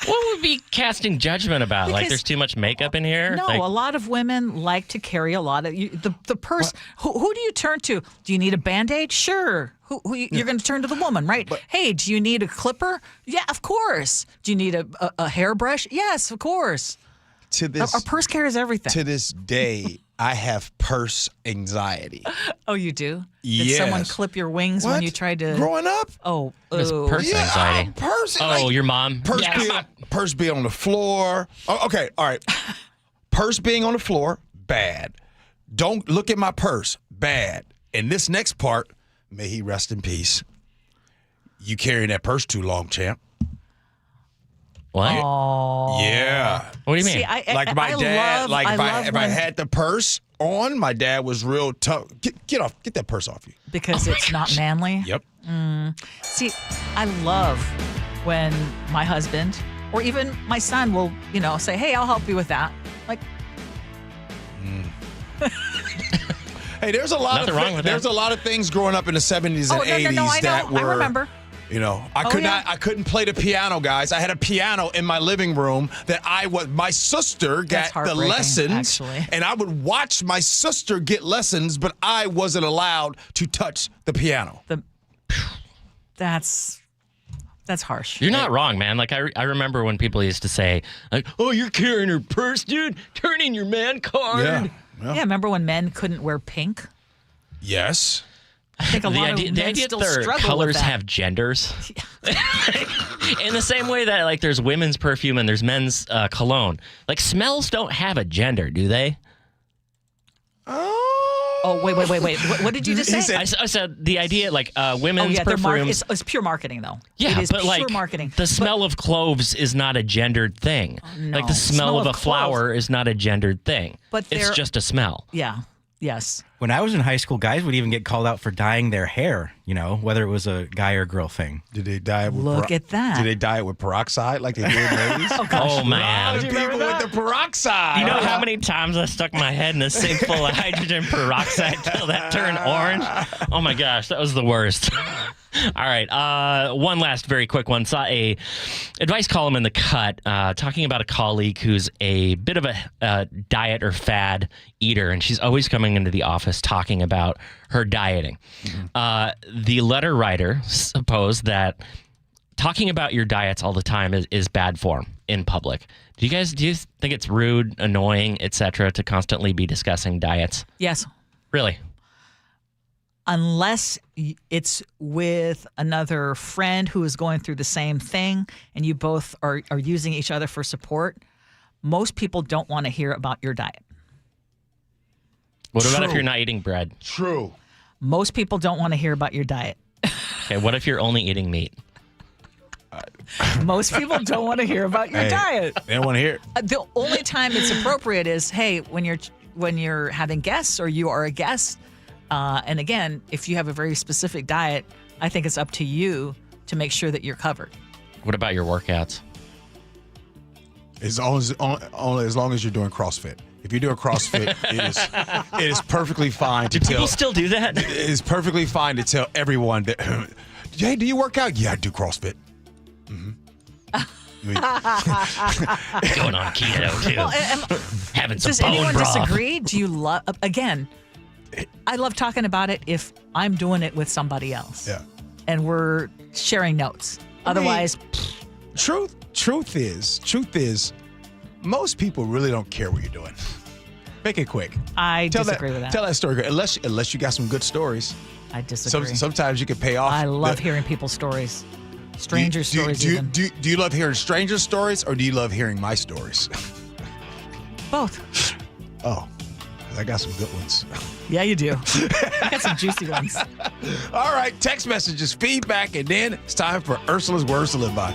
What would be casting judgment about? Because, like there's too much makeup in here? No, a lot of women like to carry a lot of the purse. Who do you turn to? Do you need a Band-Aid? Sure. You're going to turn to the woman, right? Hey, do you need a clipper? Yeah, of course. Do you need a hairbrush? Yes, of course. Our purse carries everything. To this day, I have purse anxiety. Oh, you do? Yes. Did someone clip your wings when you tried to... Growing up? Oh. Purse anxiety. Your mom? Purse be on the floor. Oh, okay, all right. Purse being on the floor, bad. Don't look at my purse, bad. And this next part, may he rest in peace. You carrying that purse too long, champ. What? Oh. Yeah. What do you mean? See, like my dad, if I had the purse on, my dad was real tough. Get that purse off you. Because it's not manly? Yep. See, I love when my husband or even my son will, say, hey, I'll help you with that. Like, hey, there's a lot of things growing up in the 70s and 80s that were. I remember. I couldn't play the piano, guys. I had a piano in my living room that my sister got the lessons, and I would watch my sister get lessons, but I wasn't allowed to touch the piano. That's harsh. You're not wrong, man. Like I remember when people used to say, like, "Oh, you're carrying her purse, dude. Turn in your man card." Yeah. Remember when men couldn't wear pink? Yes. I think a lot of men still struggle with that. Colors have genders. In the same way that like there's women's perfume and there's men's cologne. Like smells don't have a gender, do they? Oh, wait. What did you just say? I said the idea like women's perfumes. It's pure marketing though. Yeah, it is but pure like marketing. The smell of cloves is not a gendered thing. No. Like the smell of a flower is not a gendered thing. But it's just a smell. Yeah. Yes. When I was in high school, guys would even get called out for dyeing their hair, whether it was a guy or girl thing. Did they dye it with Look at that. Did they dye it with peroxide like they did in the 80s? Oh, man. A lot of people with the peroxide. You know how many times I stuck my head in a sink full of hydrogen peroxide till that turned orange? Oh, my gosh. That was the worst. All right. One last very quick one. Saw a advice column in The Cut talking about a colleague who's a bit of a diet or fad eater, and she's always coming into the office talking about her dieting. The letter writer supposed that talking about your diets all the time is bad form in public. Do you think it's rude, annoying, etc., to constantly be discussing diets? Yes. Really? Unless it's with another friend who is going through the same thing and you both are using each other for support, most people don't want to hear about your diet. What about if you're not eating bread? True. Most people don't want to hear about your diet. Okay, what if you're only eating meat? Most people don't want to hear about your diet. They don't want to hear it. The only time it's appropriate is, hey, when you're having guests or you are a guest. And again, if you have a very specific diet, I think it's up to you to make sure that you're covered. What about your workouts? Only as long as you're doing CrossFit. If you're doing CrossFit, it is perfectly fine to Do tell. people still do that? It is perfectly fine to tell everyone that, hey, do you work out? Yeah, I do CrossFit. Going on keto, too. Well, Having some does bone anyone broth. disagree? Do you love, again, I love talking about it if I'm doing it with somebody else. Yeah. And we're sharing notes. Otherwise, truth is, most people really don't care what you're doing. Make it quick. I disagree with that. Tell that story, unless you got some good stories. I disagree. Sometimes you can pay off. I love hearing people's stories. Stranger stories even. Do you love hearing stranger stories or do you love hearing my stories? Both. Oh, I got some good ones. Yeah, you do. I got some juicy ones. All right, text messages, feedback, and then it's time for Ursula's Words to Live By.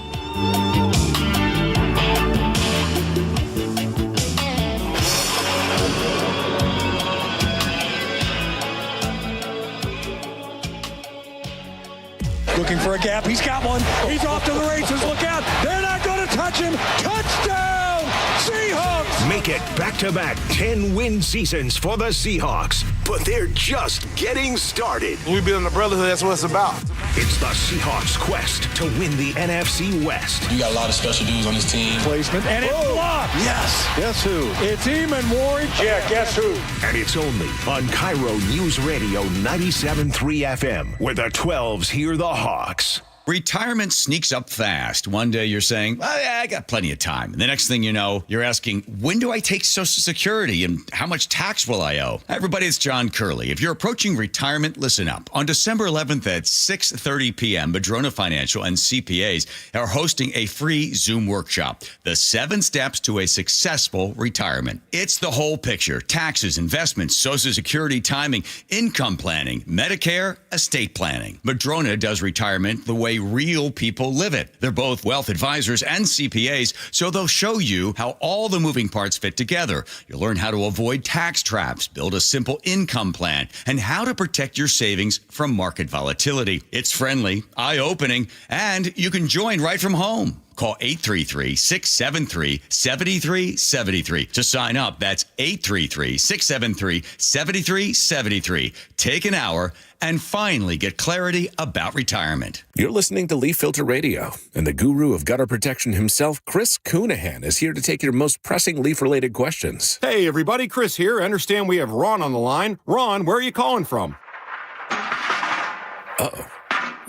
Looking for a gap. He's got one. He's off to the races. Look out. They're not going to touch him. Touchdown, Seahawks. Make it back-to-back 10-win seasons for the Seahawks. But they're just getting started. We building a brotherhood. That's what it's about. It's the Seahawks' quest to win the NFC West. You got a lot of special dudes on this team. Placement. And it's blocked. Yes. Guess who? It's Eamon Warren. Yeah, guess who? And it's only on KIRO Newsradio 97.3 FM, where the 12s hear the Hawks. Retirement sneaks up fast. One day you're saying, oh, yeah, I got plenty of time. And the next thing you know, you're asking, when do I take Social Security and how much tax will I owe? Hi, everybody, it's John Curley. If you're approaching retirement, listen up. On December 11th at 6:30 p.m., Madrona Financial and CPAs are hosting a free Zoom workshop, The 7 Steps to a Successful Retirement. It's the whole picture: taxes, investments, Social Security timing, income planning, Medicare, estate planning. Madrona does retirement the way real people live it. They're both wealth advisors and CPAs, so they'll show you how all the moving parts fit together. You'll learn how to avoid tax traps, build a simple income plan, and how to protect your savings from market volatility. It's friendly, eye-opening, and you can join right from home. Call 833-673-7373 to sign up. That's 833-673-7373. Take an hour and finally get clarity about retirement. You're listening to Leaf Filter Radio, and the guru of gutter protection himself, Chris Coonahan, is here to take your most pressing leaf-related questions. Hey, everybody, Chris here. I understand we have Ron on the line. Ron, where are you calling from? Uh-oh.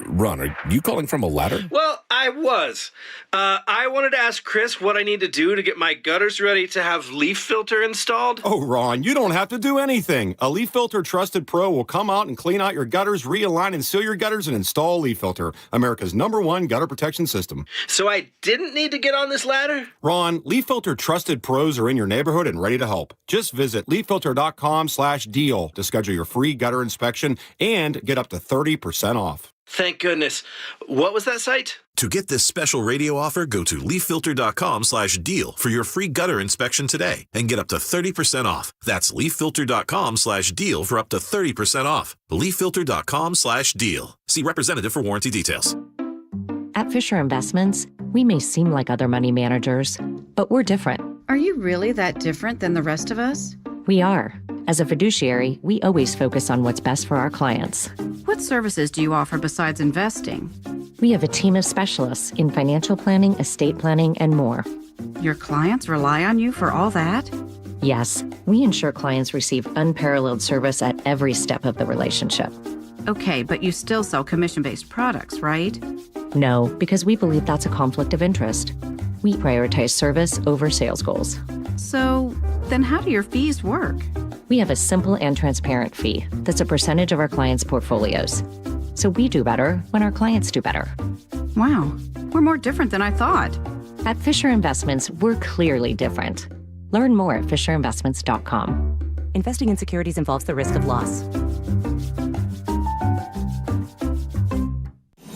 Ron, are you calling from a ladder? Well, I was. I wanted to ask Chris what I need to do to get my gutters ready to have leaf filter installed. Oh, Ron, you don't have to do anything. A Leaf Filter Trusted Pro will come out and clean out your gutters, realign and seal your gutters, and install Leaf Filter, America's #1 gutter protection system. So I didn't need to get on this ladder? Ron, Leaf Filter Trusted Pros are in your neighborhood and ready to help. Just visit leaffilter.com/deal to schedule your free gutter inspection and get up to 30% off. Thank goodness. What was that site? To get this special radio offer, go to leaffilter.com/deal for your free gutter inspection today and get up to 30% off. That's leaffilter.com/deal for up to 30% off. leaffilter.com/deal. See representative for warranty details. At Fisher Investments, we may seem like other money managers, but we're different. Are you really that different than the rest of us? We are. As a fiduciary, we always focus on what's best for our clients. What services do you offer besides investing? We have a team of specialists in financial planning, estate planning, and more. Your clients rely on you for all that? Yes, we ensure clients receive unparalleled service at every step of the relationship. Okay, but you still sell commission-based products, right? No, because we believe that's a conflict of interest. We prioritize service over sales goals. So, then how do your fees work? We have a simple and transparent fee that's a percentage of our clients' portfolios. So we do better when our clients do better. Wow, we're more different than I thought. At Fisher Investments, we're clearly different. Learn more at fisherinvestments.com. Investing in securities involves the risk of loss.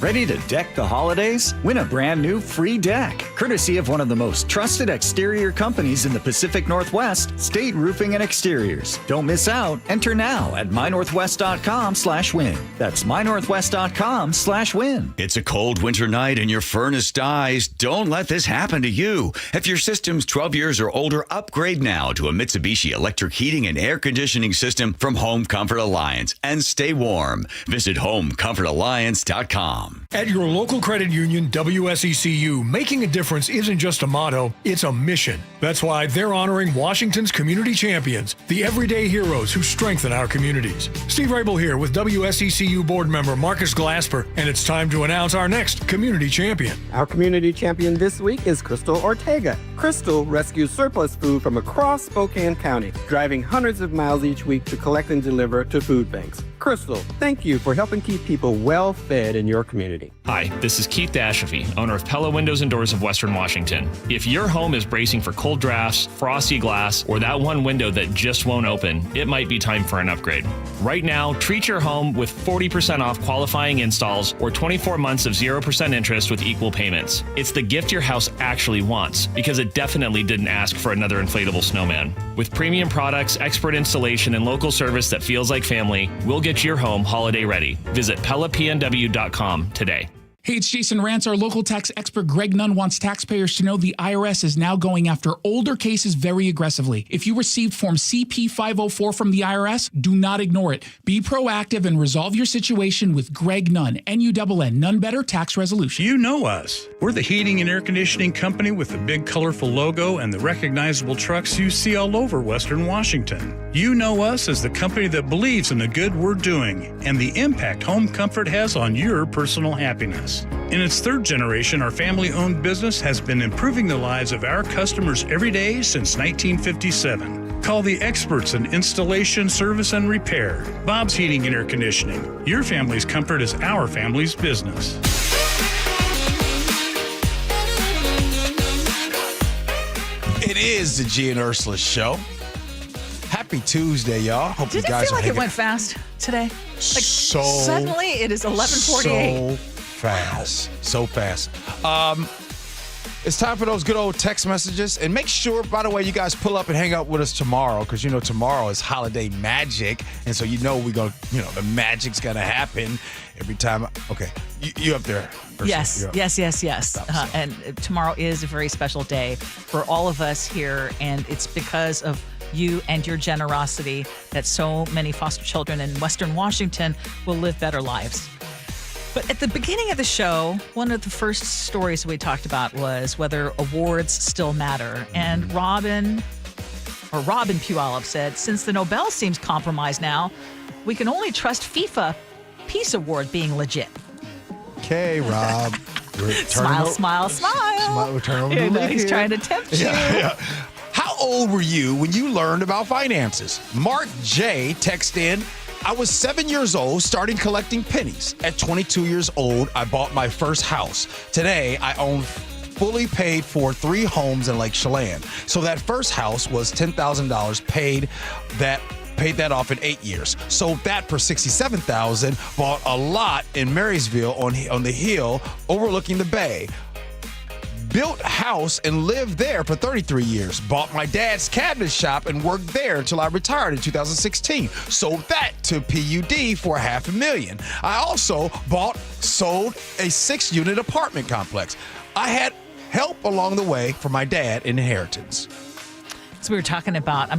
Ready to deck the holidays? Win a brand new free deck, courtesy of one of the most trusted exterior companies in the Pacific Northwest, State Roofing and Exteriors. Don't miss out. Enter now at mynorthwest.com/win. That's mynorthwest.com/win. It's a cold winter night and your furnace dies. Don't let this happen to you. If your system's 12 years or older, upgrade now to a Mitsubishi electric heating and air conditioning system from Home Comfort Alliance and stay warm. Visit homecomfortalliance.com. At your local credit union, WSECU, making a difference isn't just a motto, it's a mission. That's why they're honoring Washington's community champions, the everyday heroes who strengthen our communities. Steve Rabel here with WSECU board member Marcus Glasper, and it's time to announce our next community champion. Our community champion this week is Crystal Ortega. Crystal rescues surplus food from across Spokane County, driving hundreds of miles each week to collect and deliver to food banks. Crystal, thank you for helping keep people well fed in your community. Hi, this is Keith Dashafi, owner of Pella Windows and Doors of Western Washington. If your home is bracing for cold drafts, frosty glass, or that one window that just won't open, it might be time for an upgrade. Right now, treat your home with 40% off qualifying installs or 24 months of 0% interest with equal payments. It's the gift your house actually wants, because it definitely didn't ask for another inflatable snowman. With premium products, expert installation, and local service that feels like family, we'll get your home holiday ready. Visit PellaPNW.com today. Hey, it's Jason Rantz. Our local tax expert Greg Nunn wants taxpayers to know the IRS is now going after older cases very aggressively. If you received Form CP-504 from the IRS, do not ignore it. Be proactive and resolve your situation with Greg Nunn, N-U-N-N, None Better Tax Resolution. You know us. We're the heating and air conditioning company with the big colorful logo and the recognizable trucks you see all over Western Washington. You know us as the company that believes in the good we're doing and the impact home comfort has on your personal happiness. In its third generation, our family-owned business has been improving the lives of our customers every day since 1957. Call the experts in installation, service, and repair. Bob's Heating and Air Conditioning. Your family's comfort is our family's business. It is the Gee and Ursula Show. Happy Tuesday, y'all. Hope you guys feel like it went fast today? Like so suddenly it is 11:48. So fast. It's time for those good old text messages. And make sure, by the way, you guys pull up and hang out with us tomorrow, because you know tomorrow is holiday magic. And so the magic's gonna happen every time. Okay, you up there. Ursula. Yes. And tomorrow is a very special day for all of us here, and it's because of you and your generosity that so many foster children in Western Washington will live better lives. But at the beginning of the show, one of the first stories we talked about was whether awards still matter. And Robin Puyallup said, since the Nobel seems compromised now, we can only trust FIFA Peace Award being legit. Okay, Rob. Smile. We're turning over he's trying to tempt you. Yeah. How old were you when you learned about finances? Mark J. texted in, I was 7 years old, starting collecting pennies. At 22 years old, I bought my first house. Today, I own fully paid for 3 homes in Lake Chelan. So that first house was $10,000 paid paid that off in 8 years. Sold that for $67,000. Bought a lot in Marysville on the hill overlooking the bay. Built a house and lived there for 33 years. Bought my dad's cabinet shop and worked there until I retired in 2016. Sold that to PUD for $500,000. I also sold a 6-unit apartment complex. I had help along the way from my dad in inheritance. So we were talking about,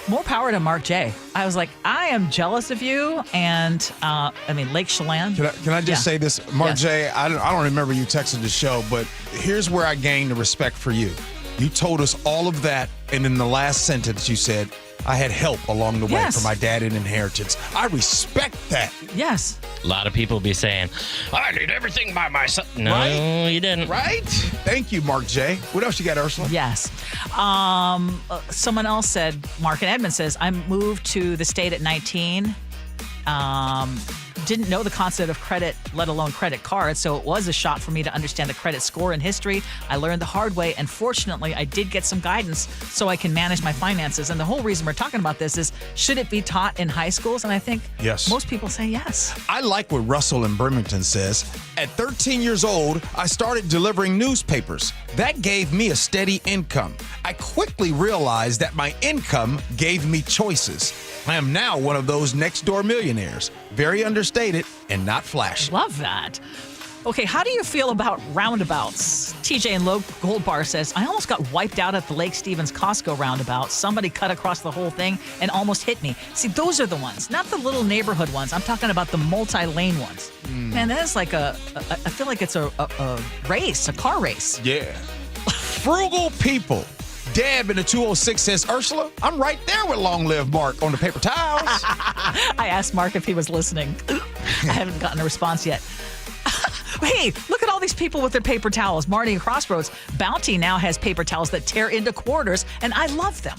more power to Mark J. I was like, I am jealous of you. And, Lake Chelan. Can I just say this? Mark J, I don't remember you texting the show, but here's where I gained the respect for you. You told us all of that, and in the last sentence you said, I had help along the way from my dad in inheritance. I respect that. Yes. A lot of people be saying, I did everything by myself. No, Right? you didn't. Right? Thank you, Mark J. What else you got, Ursula? Yes. Someone else said, Mark and Edmund says, I moved to the state at 19. Didn't know the concept of credit, let alone credit cards, so it was a shock for me to understand the credit score and history. I learned the hard way, and fortunately, I did get some guidance so I can manage my finances. And the whole reason we're talking about this is, should it be taught in high schools? And I think most people say yes. I like what Russell in Birmingham says. At 13 years old, I started delivering newspapers. That gave me a steady income. I quickly realized that my income gave me choices. I am now one of those next door millionaires. Very understated and not flashy. Love that. Okay, how do you feel about roundabouts? TJ in Low Gold Bar says, I almost got wiped out at the Lake Stevens Costco roundabout. Somebody cut across the whole thing and almost hit me. See, those are the ones, not the little neighborhood ones. I'm talking about the multi-lane ones. Man, that is like I feel like it's a race, a car race. Yeah. Frugal people. Deb in the 206 says, Ursula, I'm right there with Long Live Mark on the paper towels. I asked Mark if he was listening. I haven't gotten a response yet. Hey, look at all these people with their paper towels. Marty and Crossroads. Bounty now has paper towels that tear into quarters, and I love them.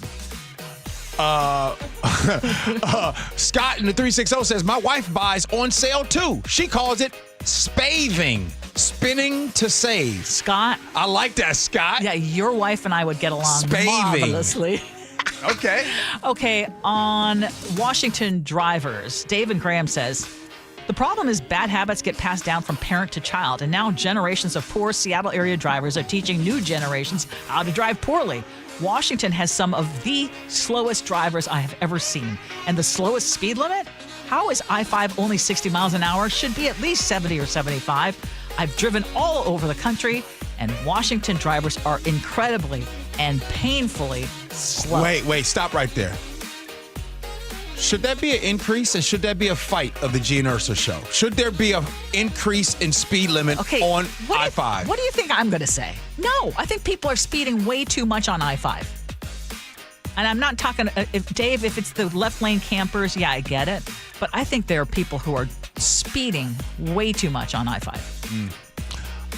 Scott in the 360 says, my wife buys on sale too. She calls it spaving. Spinning to save. Scott. I like that, Scott. Yeah, your wife and I would get along Spaving. marvelously. Okay. Okay, on Washington drivers, Dave and Graham says, the problem is bad habits get passed down from parent to child, and now generations of poor Seattle area drivers are teaching new generations how to drive poorly. Washington has some of the slowest drivers I have ever seen. And the slowest speed limit? How is I-5 only 60 miles an hour? Should be at least 70 or 75. I've driven all over the country, and Washington drivers are incredibly and painfully slow. Wait, stop right there. Should that be an increase, and should that be a fight of the Gee and Ursula Show? Should there be an increase in speed limit on I-5? What do you think I'm going to say? No, I think people are speeding way too much on I-5. And I'm not talking, Dave, if it's the left lane campers, yeah, I get it. But I think there are people who are speeding way too much on I-5.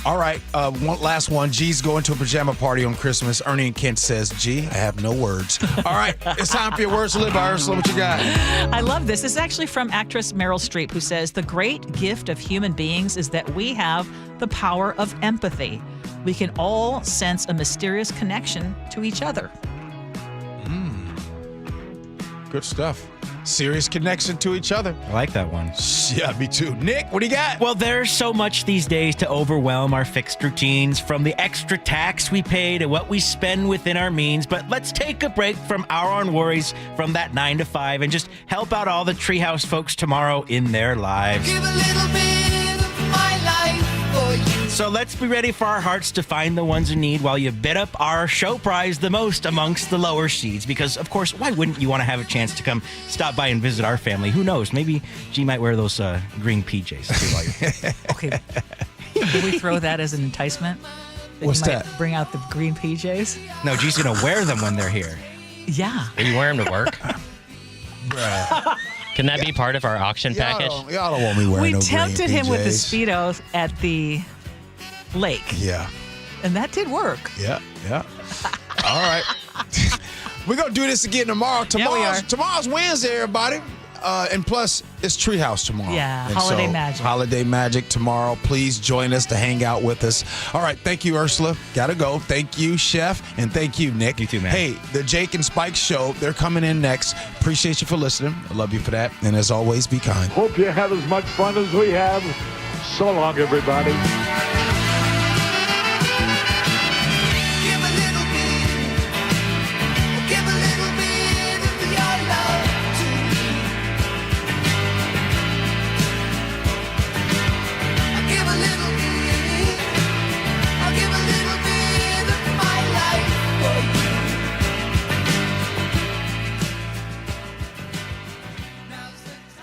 All right, one last one. Gee's going to a pajama party on Christmas. Ernie and Kent says, Gee, I have no words. All right, it's time for your words to live by. Ursula, what you got? I love this. This is actually from actress Meryl Streep, who says, the great gift of human beings is that we have the power of empathy. We can all sense a mysterious connection to each other. Good stuff. Serious connection to each other. I like that one. Yeah, me too. Nick, what do you got? Well, there's so much these days to overwhelm our fixed routines, from the extra tax we pay to what we spend within our means. But let's take a break from our own worries from that 9 to 5 and just help out all the Treehouse folks tomorrow in their lives. Give a little bit of my life for you. So let's be ready for our hearts to find the ones in need while you bid up our show prize the most amongst the lower seeds. Because, of course, why wouldn't you want to have a chance to come stop by and visit our family? Who knows? Maybe Gee might wear those green PJs. Okay. Can we throw that as an enticement? What's you might that? Bring out the green PJs? No, Gee's going to wear them when they're here. Yeah. Maybe wear them to work. Bruh. Can that be part of our auction package? Y'all don't want me wearing no We tempted green him with the PJs. Speedos at the lake. Yeah. And that did work. Yeah. All right. We're going to do this again tomorrow. Yeah, we are. Tomorrow's Wednesday, everybody. And plus, it's Treehouse tomorrow. Yeah, And holiday so, magic. Holiday magic tomorrow. Please join us to hang out with us. All right. Thank you, Ursula. Gotta go. Thank you, Chef. And thank you, Nick. You too, man. Hey, the Jake and Spike Show, they're coming in next. Appreciate you for listening. I love you for that. And as always, be kind. Hope you had as much fun as we have. So long, everybody.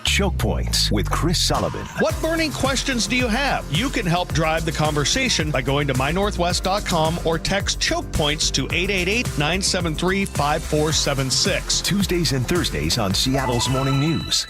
Choke Points with Chris Sullivan. What burning questions do you have? You can help drive the conversation by going to mynorthwest.com or text Choke Points to 888-973-5476. Tuesdays and Thursdays on Seattle's Morning News.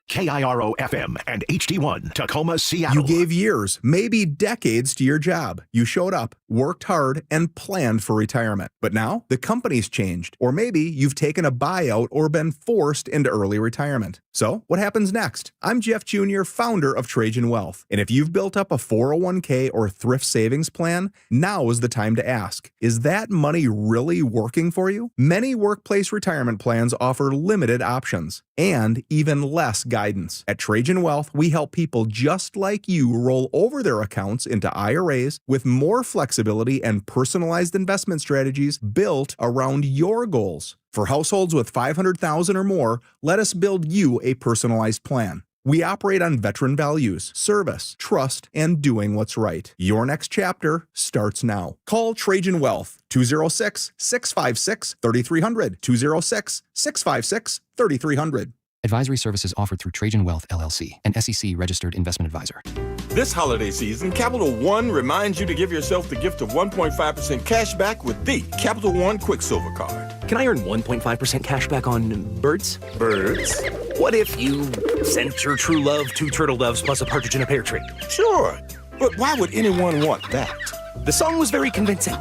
KIRO FM and HD1, Tacoma, Seattle. You gave years, maybe decades to your job. You showed up, worked hard, and planned for retirement. But now the company's changed, or maybe you've taken a buyout or been forced into early retirement. So what happens next? I'm Jeff Jr., founder of Trajan Wealth. And if you've built up a 401k or thrift savings plan, now is the time to ask, is that money really working for you? Many workplace retirement plans offer limited options and even less guidance. At Trajan Wealth, we help people just like you roll over their accounts into IRAs with more flexibility and personalized investment strategies built around your goals. For households with $500,000 or more, let us build you a personalized plan. We operate on veteran values, service, trust, and doing what's right. Your next chapter starts now. Call Trajan Wealth, 206-656-3300, 206-656-3300. Advisory services offered through Trajan Wealth, LLC, an SEC-registered investment advisor. This holiday season, Capital One reminds you to give yourself the gift of 1.5% cash back with the Capital One Quicksilver Card. Can I earn 1.5% cash back on birds? Birds? What if you sent your true love 2 turtle doves plus a partridge in a pear tree? Sure, but why would anyone want that? The song was very convincing.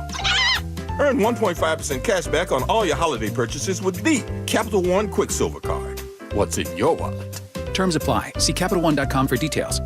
Earn 1.5% cash back on all your holiday purchases with the Capital One Quicksilver Card. What's in your wallet? Terms apply. See CapitalOne.com for details.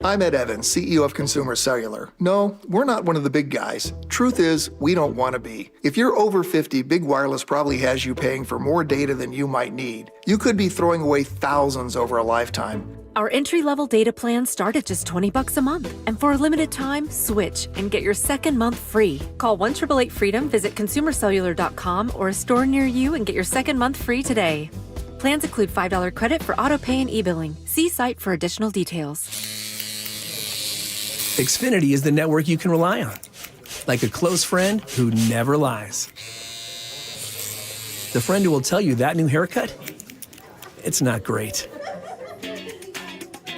I'm Ed Evans, CEO of Consumer Cellular. No, we're not one of the big guys. Truth is, we don't want to be. If you're over 50, Big Wireless probably has you paying for more data than you might need. You could be throwing away thousands over a lifetime. Our entry-level data plans start at just $20 a month. And for a limited time, switch and get your second month free. Call 1-888-FREEDOM, visit consumercellular.com or a store near you and get your second month free today. Plans include $5 credit for auto-pay and e-billing. See site for additional details. Xfinity is the network you can rely on. Like a close friend who never lies. The friend who will tell you that new haircut, it's not great.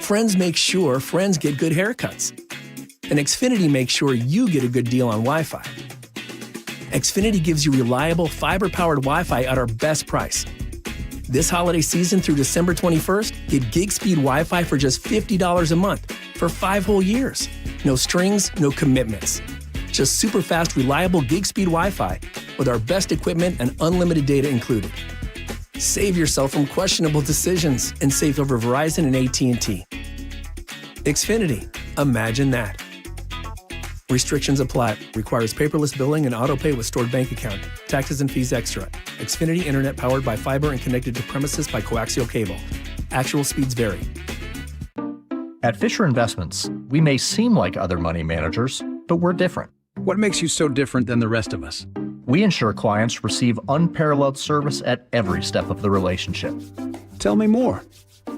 Friends make sure friends get good haircuts. And Xfinity makes sure you get a good deal on Wi-Fi. Xfinity gives you reliable fiber-powered Wi-Fi at our best price. This holiday season through December 21st, get gig speed Wi-Fi for just $50 a month for 5 whole years. No strings, no commitments. Just super fast, reliable gig speed Wi-Fi with our best equipment and unlimited data included. Save yourself from questionable decisions and save over Verizon and AT&T. Xfinity, imagine that. Restrictions apply. Requires paperless billing and auto pay with stored bank account. Taxes and fees extra. Xfinity Internet powered by fiber and connected to premises by coaxial cable. Actual speeds vary. At Fisher Investments, we may seem like other money managers, but we're different. What makes you so different than the rest of us? We ensure clients receive unparalleled service at every step of the relationship. Tell me more.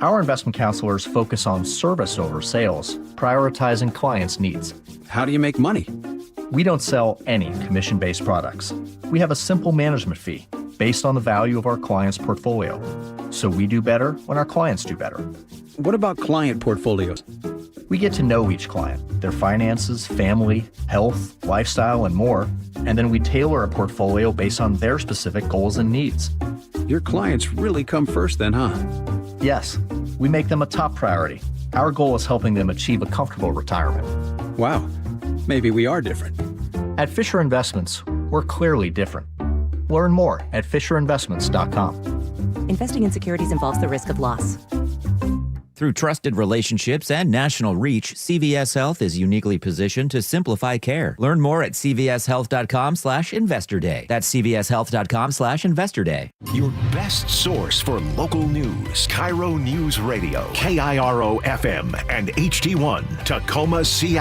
Our investment counselors focus on service over sales, prioritizing clients' needs. How do you make money? We don't sell any commission-based products. We have a simple management fee based on the value of our client's portfolio. So we do better when our clients do better. What about client portfolios? We get to know each client, their finances, family, health, lifestyle, and more, and then we tailor a portfolio based on their specific goals and needs. Your clients really come first then, huh? Yes, we make them a top priority. Our goal is helping them achieve a comfortable retirement. Wow, maybe we are different. At Fisher Investments, we're clearly different. Learn more at FisherInvestments.com. Investing in securities involves the risk of loss. Through trusted relationships and national reach, CVS Health is uniquely positioned to simplify care. Learn more at cvshealth.com/investor day. That's cvshealth.com/investor day. Your best source for local news. KIRO News Radio. KIRO FM and HD1. Tacoma, Seattle.